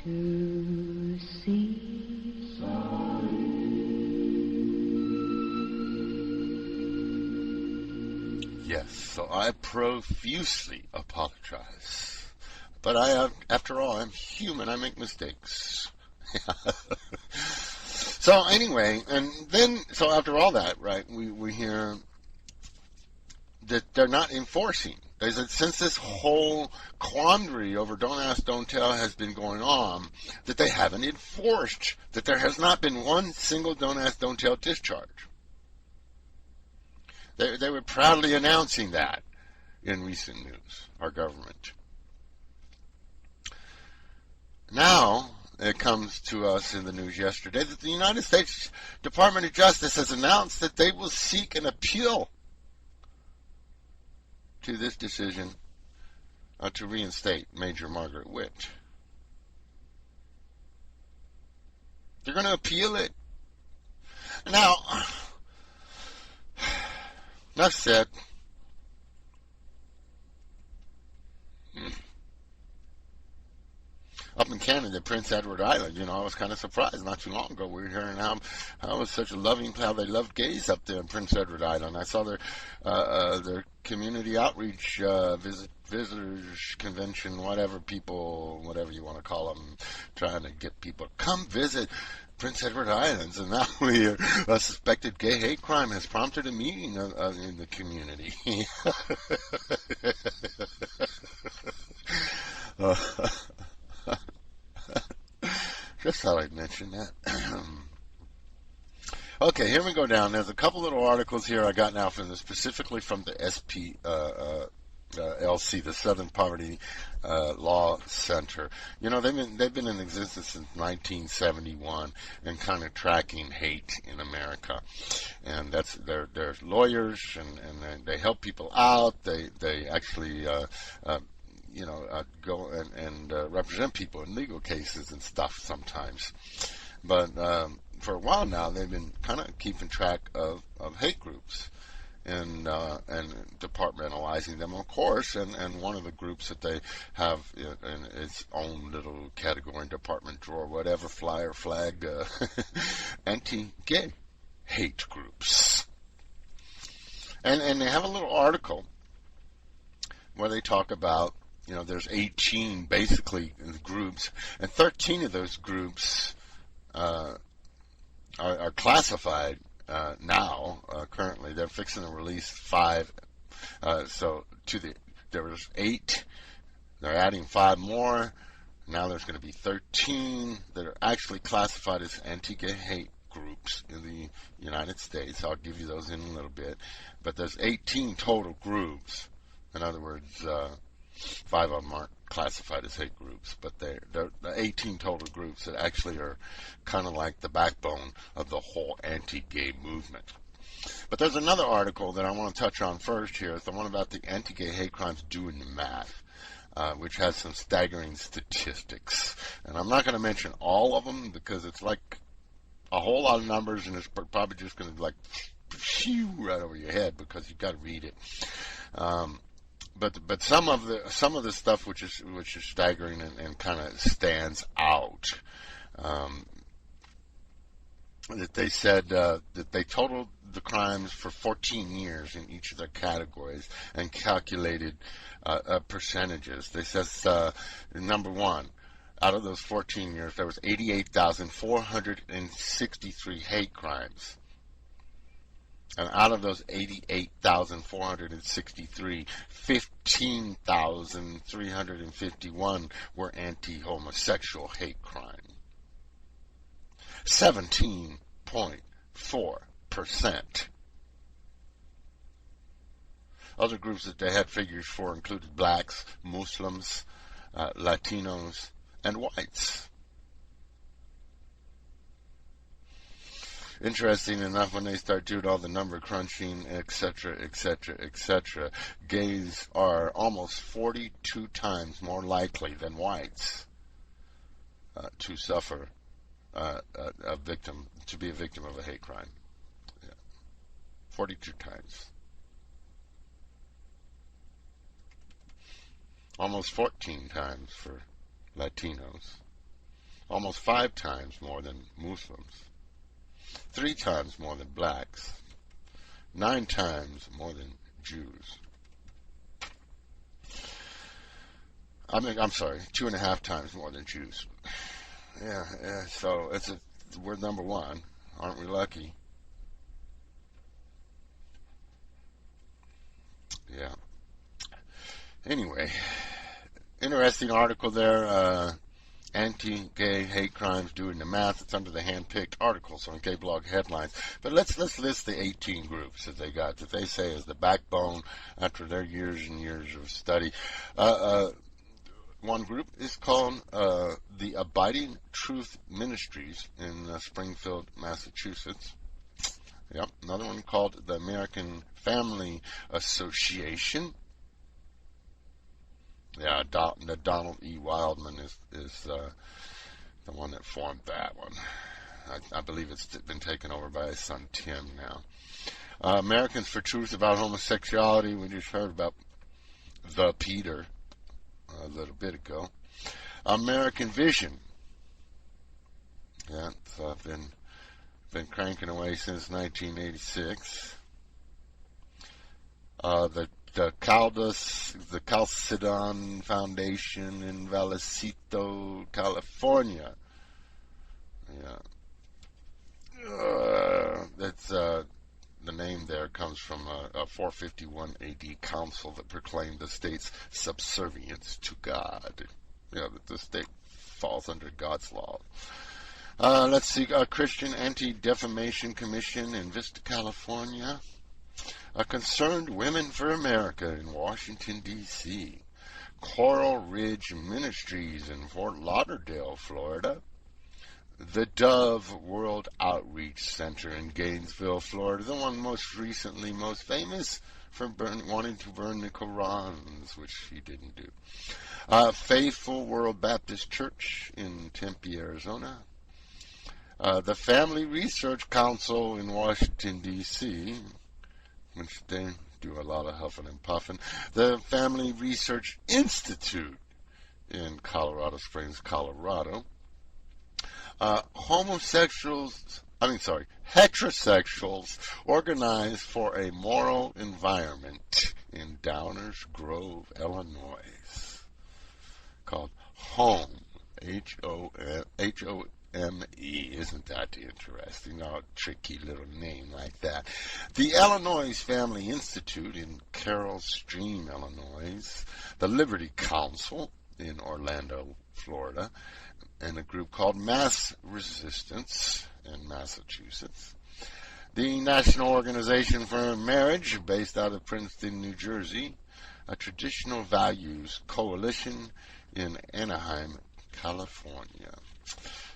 to see. Sorry. Yes, so I profusely apologize. But after all, I'm human. I make mistakes. So anyway, and then, so after all that, right, we hear that they're not enforcing. They said since this whole quandary over don't ask, don't tell has been going on, that they haven't enforced, that there has not been one single don't ask, don't tell discharge. They were proudly announcing that in recent news, our government. Now, it comes to us in the news yesterday that the United States Department of Justice has announced that they will seek an appeal to this decision to reinstate Major Margaret Witt. They're going to appeal it. Now, enough said. Up in Canada, Prince Edward Island, you know, I was kind of surprised not too long ago. We were hearing how it was such a loving, how they loved gays up there in Prince Edward Island. I saw their community outreach visitors convention, whatever you want to call them, trying to get people to come visit Prince Edward Islands. And now a suspected gay hate crime has prompted a meeting in the community. Just thought I'd mention that. Okay, here we go down. There's a couple little articles here I got now specifically from the SPLC, the Southern Poverty Law Center. You know, they've been in existence since 1971 and kind of tracking hate in America. And that's they're lawyers and they help people out. They actually go and represent people in legal cases and stuff sometimes. But for a while now, they've been kind of keeping track of hate groups and departmentalizing them, of course. And one of the groups that they have in its own little category and department drawer, whatever, flyer, flag, anti-gay hate groups. And they have a little article where they talk about, there's 18 basically groups, and 13 of those groups are classified now. Currently, they're fixing to release 5. There was 8. They're adding 5 more. Now there's going to be 13 that are actually classified as anti-gay hate groups in the United States. I'll give you those in a little bit. But there's 18 total groups. In other words, 5 of them aren't classified as hate groups, but they're 18 total groups that actually are kind of like the backbone of the whole anti-gay movement. But there's another article that I want to touch on first here. It's the one about the anti-gay hate crimes doing the math, which has some staggering statistics. And I'm not going to mention all of them because it's like a whole lot of numbers, and it's probably just going to like phew right over your head because you've got to read it. But some of the stuff which is staggering and kind of stands out, that they said that they totaled the crimes for 14 years in each of their categories and calculated percentages. They says number one, out of those 14 years, there was 88,463 hate crimes. And out of those 88,463, 15,351 were anti-homosexual hate crime. 17.4%. Other groups that they had figures for included blacks, Muslims, Latinos, and whites. Interesting enough, when they start doing all the number crunching, etc., etc., etc., gays are almost 42 times more likely than whites to suffer to be a victim of a hate crime. Yeah. 42 times. Almost 14 times for Latinos. Almost 5 times more than Muslims. 3 times more than blacks, 9 times more than Jews. I'm sorry, 2.5 times more than Jews. Yeah, so we're number 1. Aren't we lucky? Yeah. Anyway, interesting article there. Anti-gay hate crimes doing the math. It's under the hand-picked articles on Gay Blog headlines. But let's list the 18 groups that they got, that they say is the backbone after their years and years of study. One group is called the Abiding Truth Ministries in Springfield, Massachusetts. Yep. Another one called the American Family Association. Yeah, Donald E. Wildman is the one that formed that one. I believe it's been taken over by his son Tim now. Americans for Truth About Homosexuality. We just heard about the Peter a little bit ago. American Vision. Yeah, so I've been cranking away since 1986. The Chalcedon Foundation in Vallecito, California. Yeah. That's the name there comes from a 451 AD council that proclaimed the state's subservience to God. You know, that the state falls under God's law. Let's see, Christian Anti-Defamation Commission in Vista, California. Concerned Women for America in Washington, D.C. Coral Ridge Ministries in Fort Lauderdale, Florida. The Dove World Outreach Center in Gainesville, Florida. The one most famous for wanting to burn the Korans, which he didn't do. Faithful World Baptist Church in Tempe, Arizona. The Family Research Council in Washington, D.C., which they do a lot of huffing and puffing. The Family Research Institute in Colorado Springs, Colorado. Heterosexuals organized for a moral environment in Downers Grove, Illinois, called HOME, Isn't that interesting? Oh, tricky little name like that. The Illinois Family Institute in Carroll Stream, Illinois. The Liberty Council in Orlando, Florida. And a group called Mass Resistance in Massachusetts. The National Organization for Marriage, based out of Princeton, New Jersey. A Traditional Values Coalition in Anaheim, California.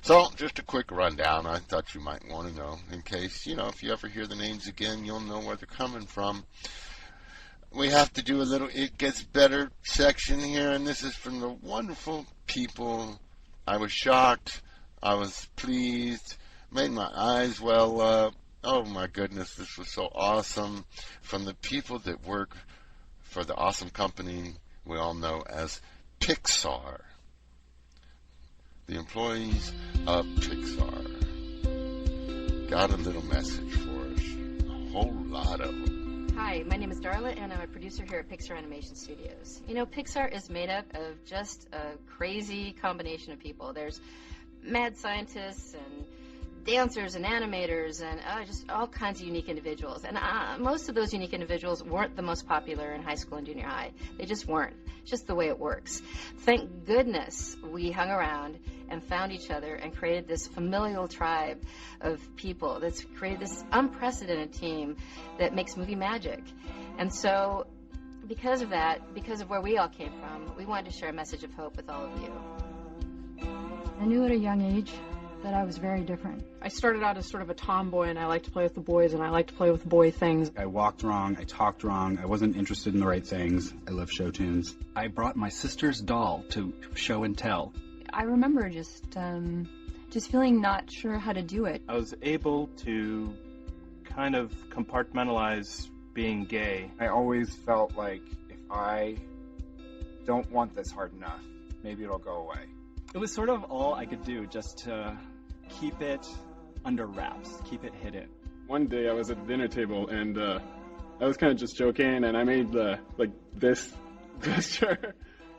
So, just a quick rundown. I thought you might want to know, in case, if you ever hear the names again, you'll know where they're coming from. We have to do a little It Gets Better section here, and this is from the wonderful people. I was shocked. I was pleased. Made my eyes well up. Oh, my goodness, this was so awesome. From the people that work for the awesome company we all know as Pixar. The employees of Pixar got a little message for us. A whole lot of them. Hi, my name is Darla, and I'm a producer here at Pixar Animation Studios. Pixar is made up of just a crazy combination of people. There's mad scientists and dancers and animators and just all kinds of unique individuals. And most of those unique individuals weren't the most popular in high school and junior high. They just weren't. It's just the way it works. Thank goodness we hung around and found each other and created this familial tribe of people that's created this unprecedented team that makes movie magic. And so because of that, because of where we all came from, we wanted to share a message of hope with all of you. I knew at a young age that I was very different. I started out as sort of a tomboy, and I liked to play with the boys, and I liked to play with boy things. I walked wrong, I talked wrong, I wasn't interested in the right things. I love show tunes. I brought my sister's doll to show and tell. I remember just feeling not sure how to do it. I was able to kind of compartmentalize being gay. I always felt like if I don't want this hard enough, maybe it'll go away. It was sort of all I could do just to keep it under wraps, keep it hidden. One day I was at the dinner table and I was kind of just joking and I made this gesture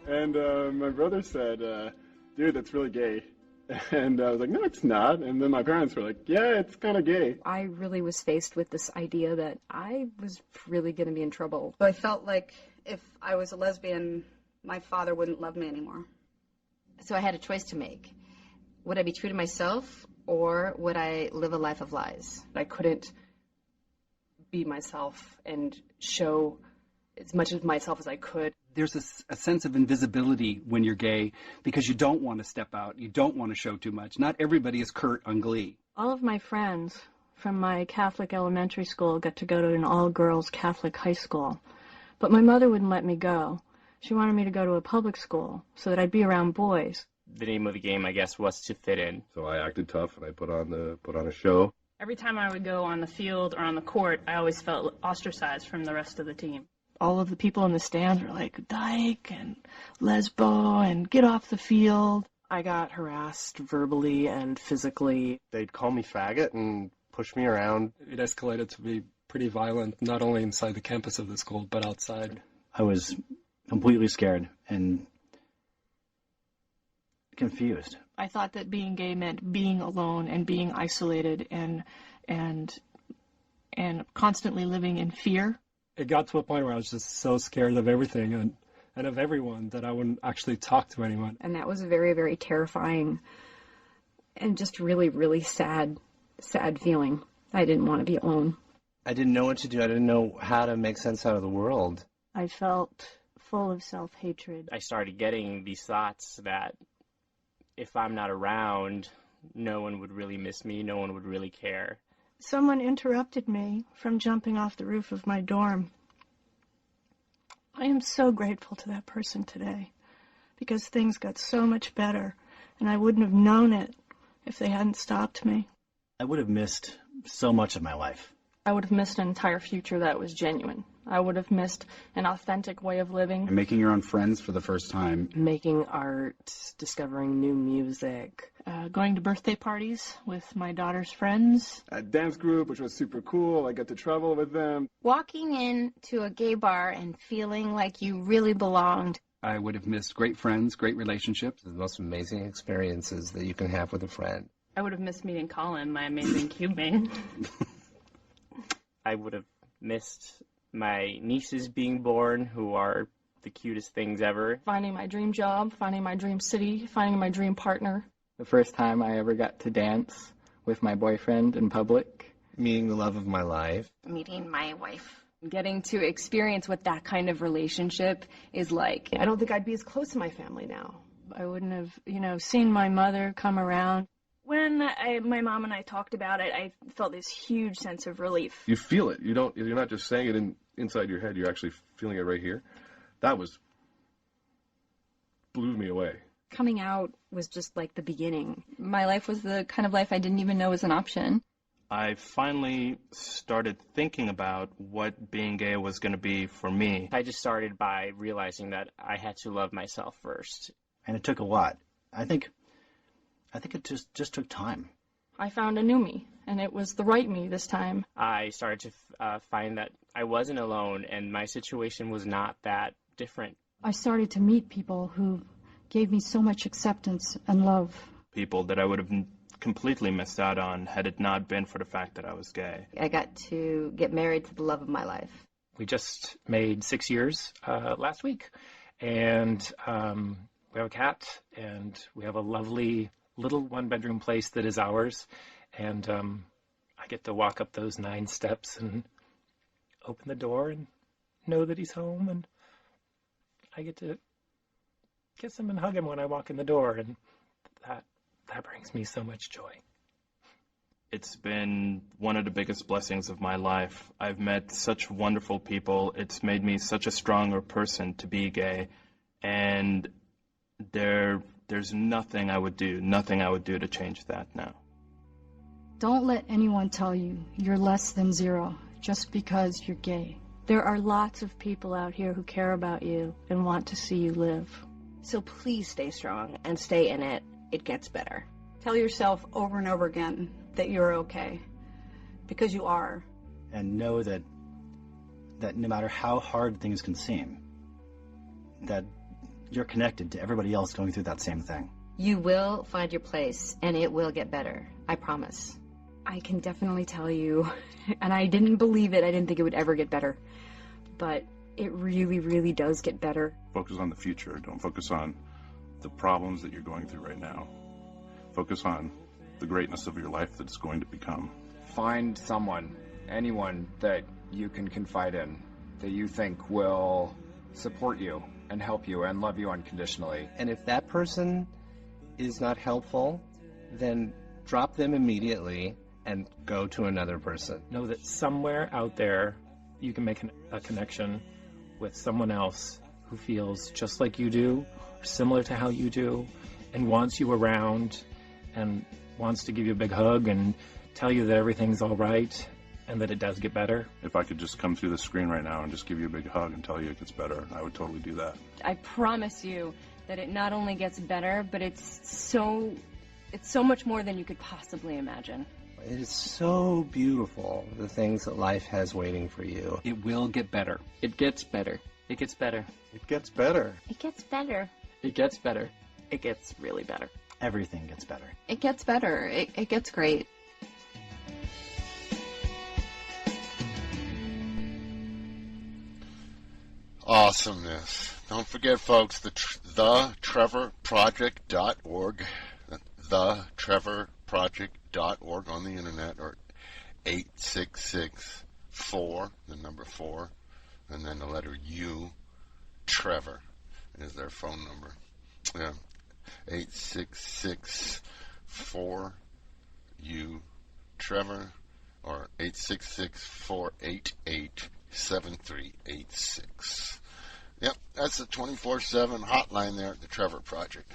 and my brother said, dude, that's really gay. And I was like, no, it's not. And then my parents were like, yeah, it's kind of gay. I really was faced with this idea that I was really going to be in trouble. I felt like if I was a lesbian, my father wouldn't love me anymore. So I had a choice to make. Would I be true to myself, or would I live a life of lies? I couldn't be myself and show as much of myself as I could. There's a sense of invisibility when you're gay because you don't want to step out. You don't want to show too much. Not everybody is Kurt on Glee. All of my friends from my Catholic elementary school got to go to an all-girls Catholic high school. But my mother wouldn't let me go. She wanted me to go to a public school so that I'd be around boys. The name of the game, I guess, was to fit in. So I acted tough and I put on a show. Every time I would go on the field or on the court, I always felt ostracized from the rest of the team. All of the people in the stands were like, dyke and lesbo and get off the field. I got harassed verbally and physically. They'd call me faggot and push me around. It escalated to be pretty violent, not only inside the campus of the school, but outside. I was completely scared and confused. I thought that being gay meant being alone and being isolated and constantly living in fear. It got to a point where I was just so scared of everything and of everyone that I wouldn't actually talk to anyone. And that was a very, very terrifying and just really, really sad feeling. I didn't want to be alone. I didn't know what to do. I didn't know how to make sense out of the world. I felt full of self-hatred. I started getting these thoughts that if I'm not around, no one would really miss me, no one would really care. Someone interrupted me from jumping off the roof of my dorm. I am so grateful to that person today because things got so much better and I wouldn't have known it if they hadn't stopped me. I would have missed so much of my life. I would have missed an entire future that was genuine. I would have missed an authentic way of living. And making your own friends for the first time. Making art, discovering new music. Going to birthday parties with my daughter's friends. A dance group, which was super cool. I got to travel with them. Walking into a gay bar and feeling like you really belonged. I would have missed great friends, great relationships. The most amazing experiences that you can have with a friend. I would have missed meeting Colin, my amazing cube mate. I would have missed my nieces being born, who are the cutest things ever. Finding my dream job, finding my dream city, finding my dream partner. The first time I ever got to dance with my boyfriend in public. Meeting the love of my life. Meeting my wife. Getting to experience what that kind of relationship is like. I don't think I'd be as close to my family now. I wouldn't have, seen my mother come around. When my mom and I talked about it, I felt this huge sense of relief. You feel it. You're not just saying it inside your head. You're actually feeling it right here. That blew me away. Coming out was just like the beginning. My life was the kind of life I didn't even know was an option. I finally started thinking about what being gay was going to be for me. I just started by realizing that I had to love myself first. And it took a lot. I think it just took time. I found a new me, and it was the right me this time. I started to find that I wasn't alone, and my situation was not that different. I started to meet people who gave me so much acceptance and love. People that I would have completely missed out on had it not been for the fact that I was gay. I got to get married to the love of my life. We just made 6 years last week, and we have a cat, and we have a lovely little one-bedroom place that is ours, and I get to walk up those 9 steps and open the door and know that he's home, and I get to kiss him and hug him when I walk in the door, and that brings me so much joy. It's been one of the biggest blessings of my life. I've met such wonderful people. It's made me such a stronger person to be gay, and there's nothing I would do to change that now. Don't let anyone tell you you're less than zero just because you're gay. There are lots of people out here who care about you and want to see you live. So please stay strong and stay in it. It gets better. Tell yourself over and over again that you're okay, because you are. And know that no matter how hard things can seem, that you're connected to everybody else going through that same thing. You will find your place, and it will get better. I promise. I can definitely tell you, and I didn't believe it. I didn't think it would ever get better. But it really, really does get better. Focus on the future. Don't focus on the problems that you're going through right now. Focus on the greatness of your life that it's going to become. Find someone, anyone that you can confide in, that you think will support you and help you and love you unconditionally. And if that person is not helpful, then drop them immediately and go to another person. Know that somewhere out there you can make a connection with someone else who feels just like you do, or similar to how you do, and wants you around, and wants to give you a big hug and tell you that everything's all right and that it does get better. If I could just come through the screen right now and just give you a big hug and tell you it gets better, I would totally do that. I promise you that it not only gets better, but it's so much more than you could possibly imagine. It is so beautiful, the things that life has waiting for you. It will get better. It gets better. It gets better. It gets better. It gets better. It gets better. It gets really better. Everything gets better. It gets better. It gets great. Awesomeness. Don't forget, folks, thetrevorproject.org. Thetrevorproject.org on the internet, or 866-4, the number 4, and then the letter U, Trevor is their phone number. Yeah, 866-4-U-Trevor, or 866-488-7386. Yep, that's the 24/7 hotline there at the Trevor Project.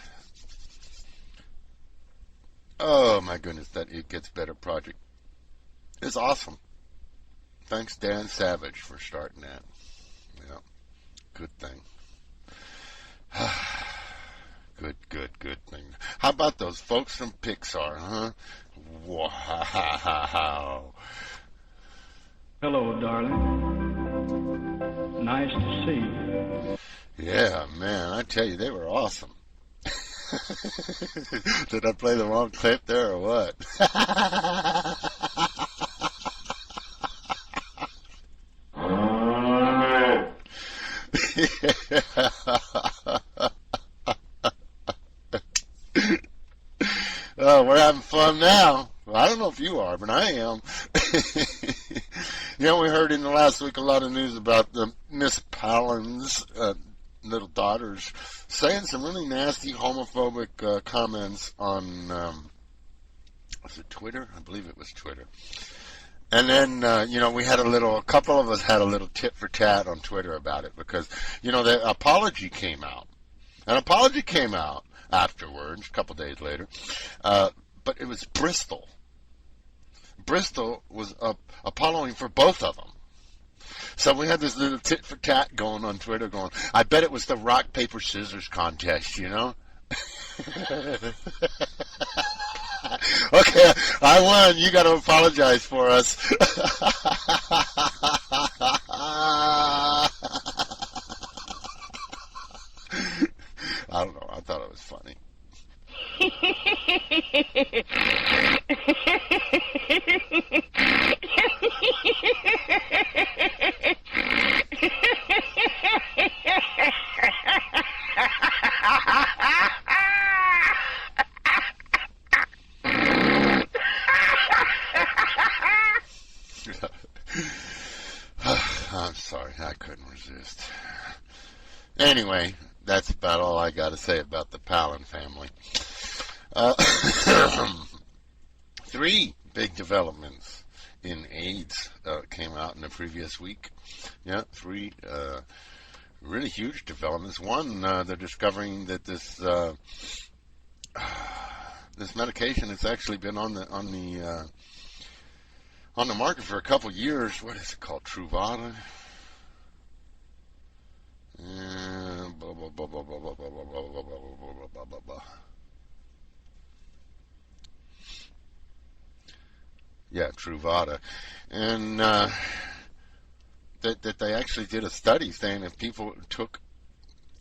Oh my goodness, that It Gets Better project is awesome. Thanks, Dan Savage, for starting that. Yeah, good thing. Good thing. How about those folks from Pixar, huh? Wow. Hello, darling. Nice to see you. Yeah, man, I tell you, they were awesome. Did I play the wrong clip there or what? Oh, we're having fun now. Well, I don't know if you are, but I am. We heard in the last week a lot of news about the Miss Palin's little daughters saying some really nasty homophobic comments on, was it Twitter? I believe it was Twitter. And then, we had a couple of us had a little tit for tat on Twitter about it because, the apology came out. An apology came out afterwards, a couple days later, but it was Bristol. Bristol was apologizing for both of them. So we had this little tit for tat going on Twitter going, I bet it was the rock, paper, scissors contest, Okay, I won. You got to apologize for us. I don't know. I thought it was funny. I'm sorry, I couldn't resist. Anyway, that's about all I got to say about the Palin family. 3 big developments in AIDS came out in the previous week. Yeah, 3 really huge developments. One, they're discovering that this medication has actually been on the market for a couple years. What is it called? Truvada? Yeah, Truvada. And that they actually did a study saying if people took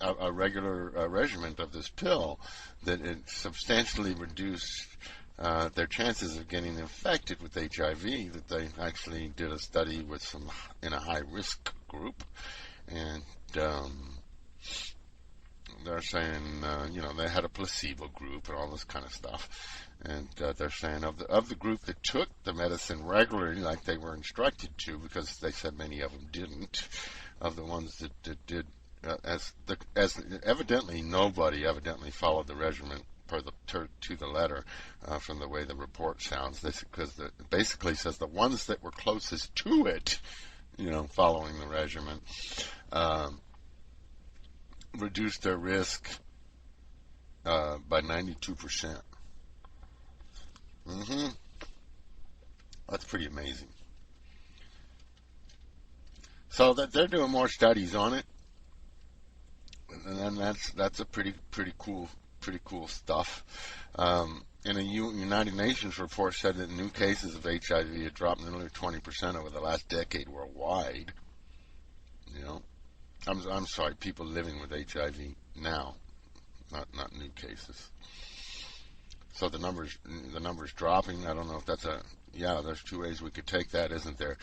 a regular regimen of this pill, that it substantially reduced their chances of getting infected with HIV. That they actually did a study with some in a high risk group, and they're saying they had a placebo group and all this kind of stuff, and they're saying of the group that took the medicine regularly, like they were instructed to, because they said many of them didn't, of the ones that did, as evidently nobody followed the regimen to the letter, from the way the report sounds. Because it basically says the ones that were closest to it, following the regimen, reduced their risk by 92%. That's pretty amazing. So that they're doing more studies on it, and then that's a pretty cool stuff. And a United Nations report said that new cases of HIV had dropped nearly 20% over the last decade worldwide. I'm sorry, people living with HIV now, not new cases. So the numbers dropping. I don't know if that's there's 2 ways we could take that, isn't there?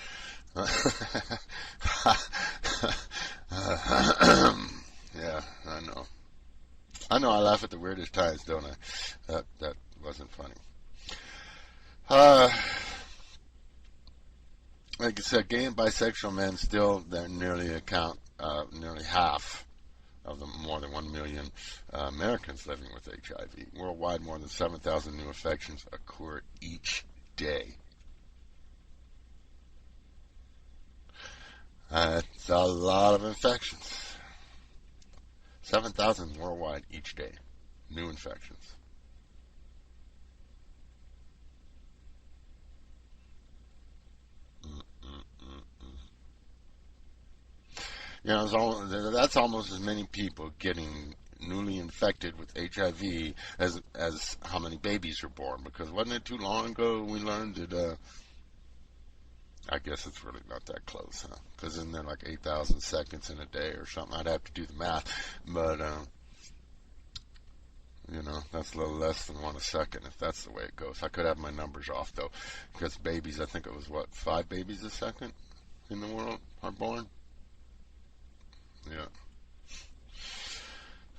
Yeah, I know. I laugh at the weirdest times, don't I? That wasn't funny. Like I said, gay and bisexual men still nearly half of the more than 1 million Americans living with HIV. Worldwide, more than 7,000 new infections occur each day. That's a lot of infections. 7,000 worldwide each day. New infections. That's almost as many people getting newly infected with HIV as how many babies are born. Because wasn't it too long ago we learned that, I guess it's really not that close, huh? Because isn't there like 8,000 seconds in a day or something? I'd have to do the math. But, You know, that's a little less than 1 a second if that's the way it goes. I could have my numbers off, though, because babies, I think it was, 5 babies a second in the world are born? Yeah.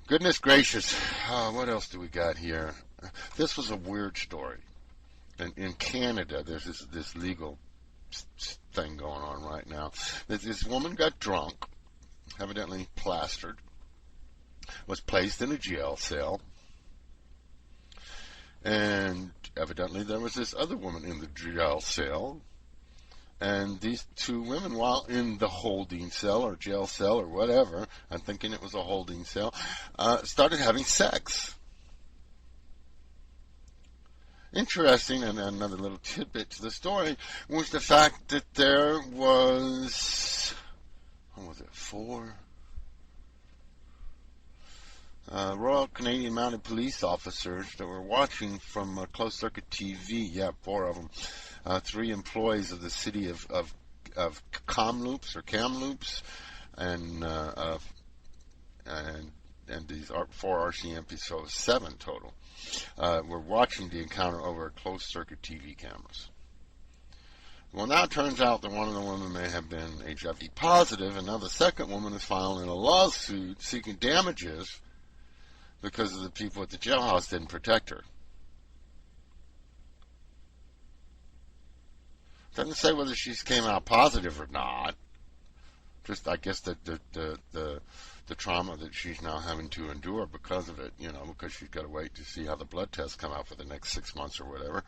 Goodness gracious. What else do we got here? This was a weird story. In Canada, there's this legal thing going on right now. This woman got drunk, evidently plastered, was placed in a jail cell, and evidently there was this other woman in the jail cell, and these two women, while in the holding cell or jail cell or whatever, I'm thinking it was a holding cell, started having sex. Interesting, and another little tidbit to the story was the fact that there was, what was it, 4 Royal Canadian Mounted Police officers that were watching from closed-circuit TV. Yeah, 4 of them. 3 employees of the city of Kamloops, and these 4 RCMPs, so 7 total, were watching the encounter over closed-circuit TV cameras. Well, now it turns out that one of the women may have been HIV positive, and now the second woman is filing a lawsuit seeking damages because of the people at the jailhouse didn't protect her. Doesn't say whether she came out positive or not. Just, I guess, the trauma that she's now having to endure because of it, you know, because she's got to wait to see how the blood tests come out for the next 6 months or whatever.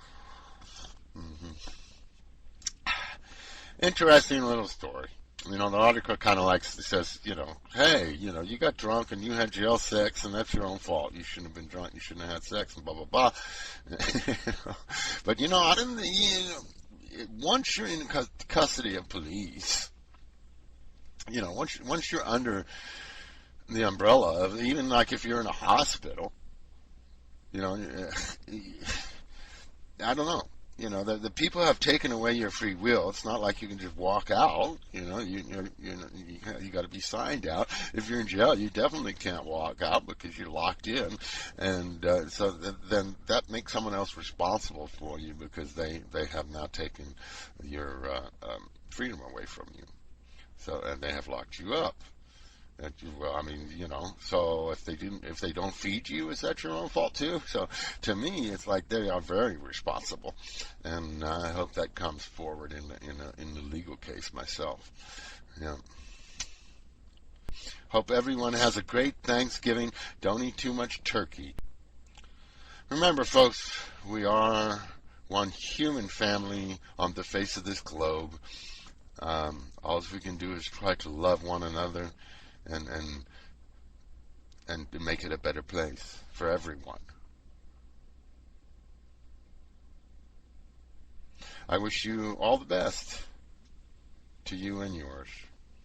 Interesting little story. You know, the article kind of says, you know, hey, you know, you got drunk and you had jail sex, and that's your own fault. You shouldn't have been drunk. You shouldn't have had sex, and blah, blah, blah. But, you know, once you're in custody of police, you know, once you're under the umbrella of, even like if you're in a hospital, you know, I don't know. You know, the people have taken away your free will. It's not like you can just walk out. You know, you got to be signed out. If you're in jail, you definitely can't walk out because you're locked in, and so then that makes someone else responsible for you because they have now taken your freedom away from you. So, and they have locked you up. Well, I mean, you know, so if they don't feed you, is that your own fault too? So to me, it's like they are very responsible, and I hope that comes forward in the legal case myself. Yeah. Hope everyone has a great Thanksgiving. Don't eat too much turkey. Remember, folks, we are one human family on the face of this globe. All we can do is try to love one another and to make it a better place for everyone. I wish you all the best to you and yours.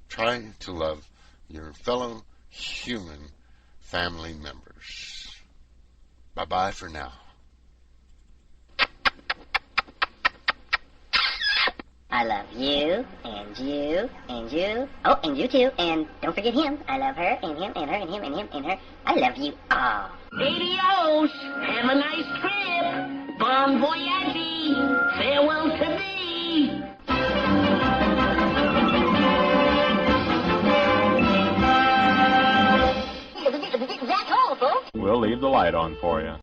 Try to love your fellow human family members. Bye-bye for now. I love you, and you, and you. Oh, and you too. And don't forget him. I love her, and him, and her, and him, and him, and her. I love you all. Adios. Have a nice trip. Bon voyage. Farewell to thee. That's all, folks. We'll leave the light on for you.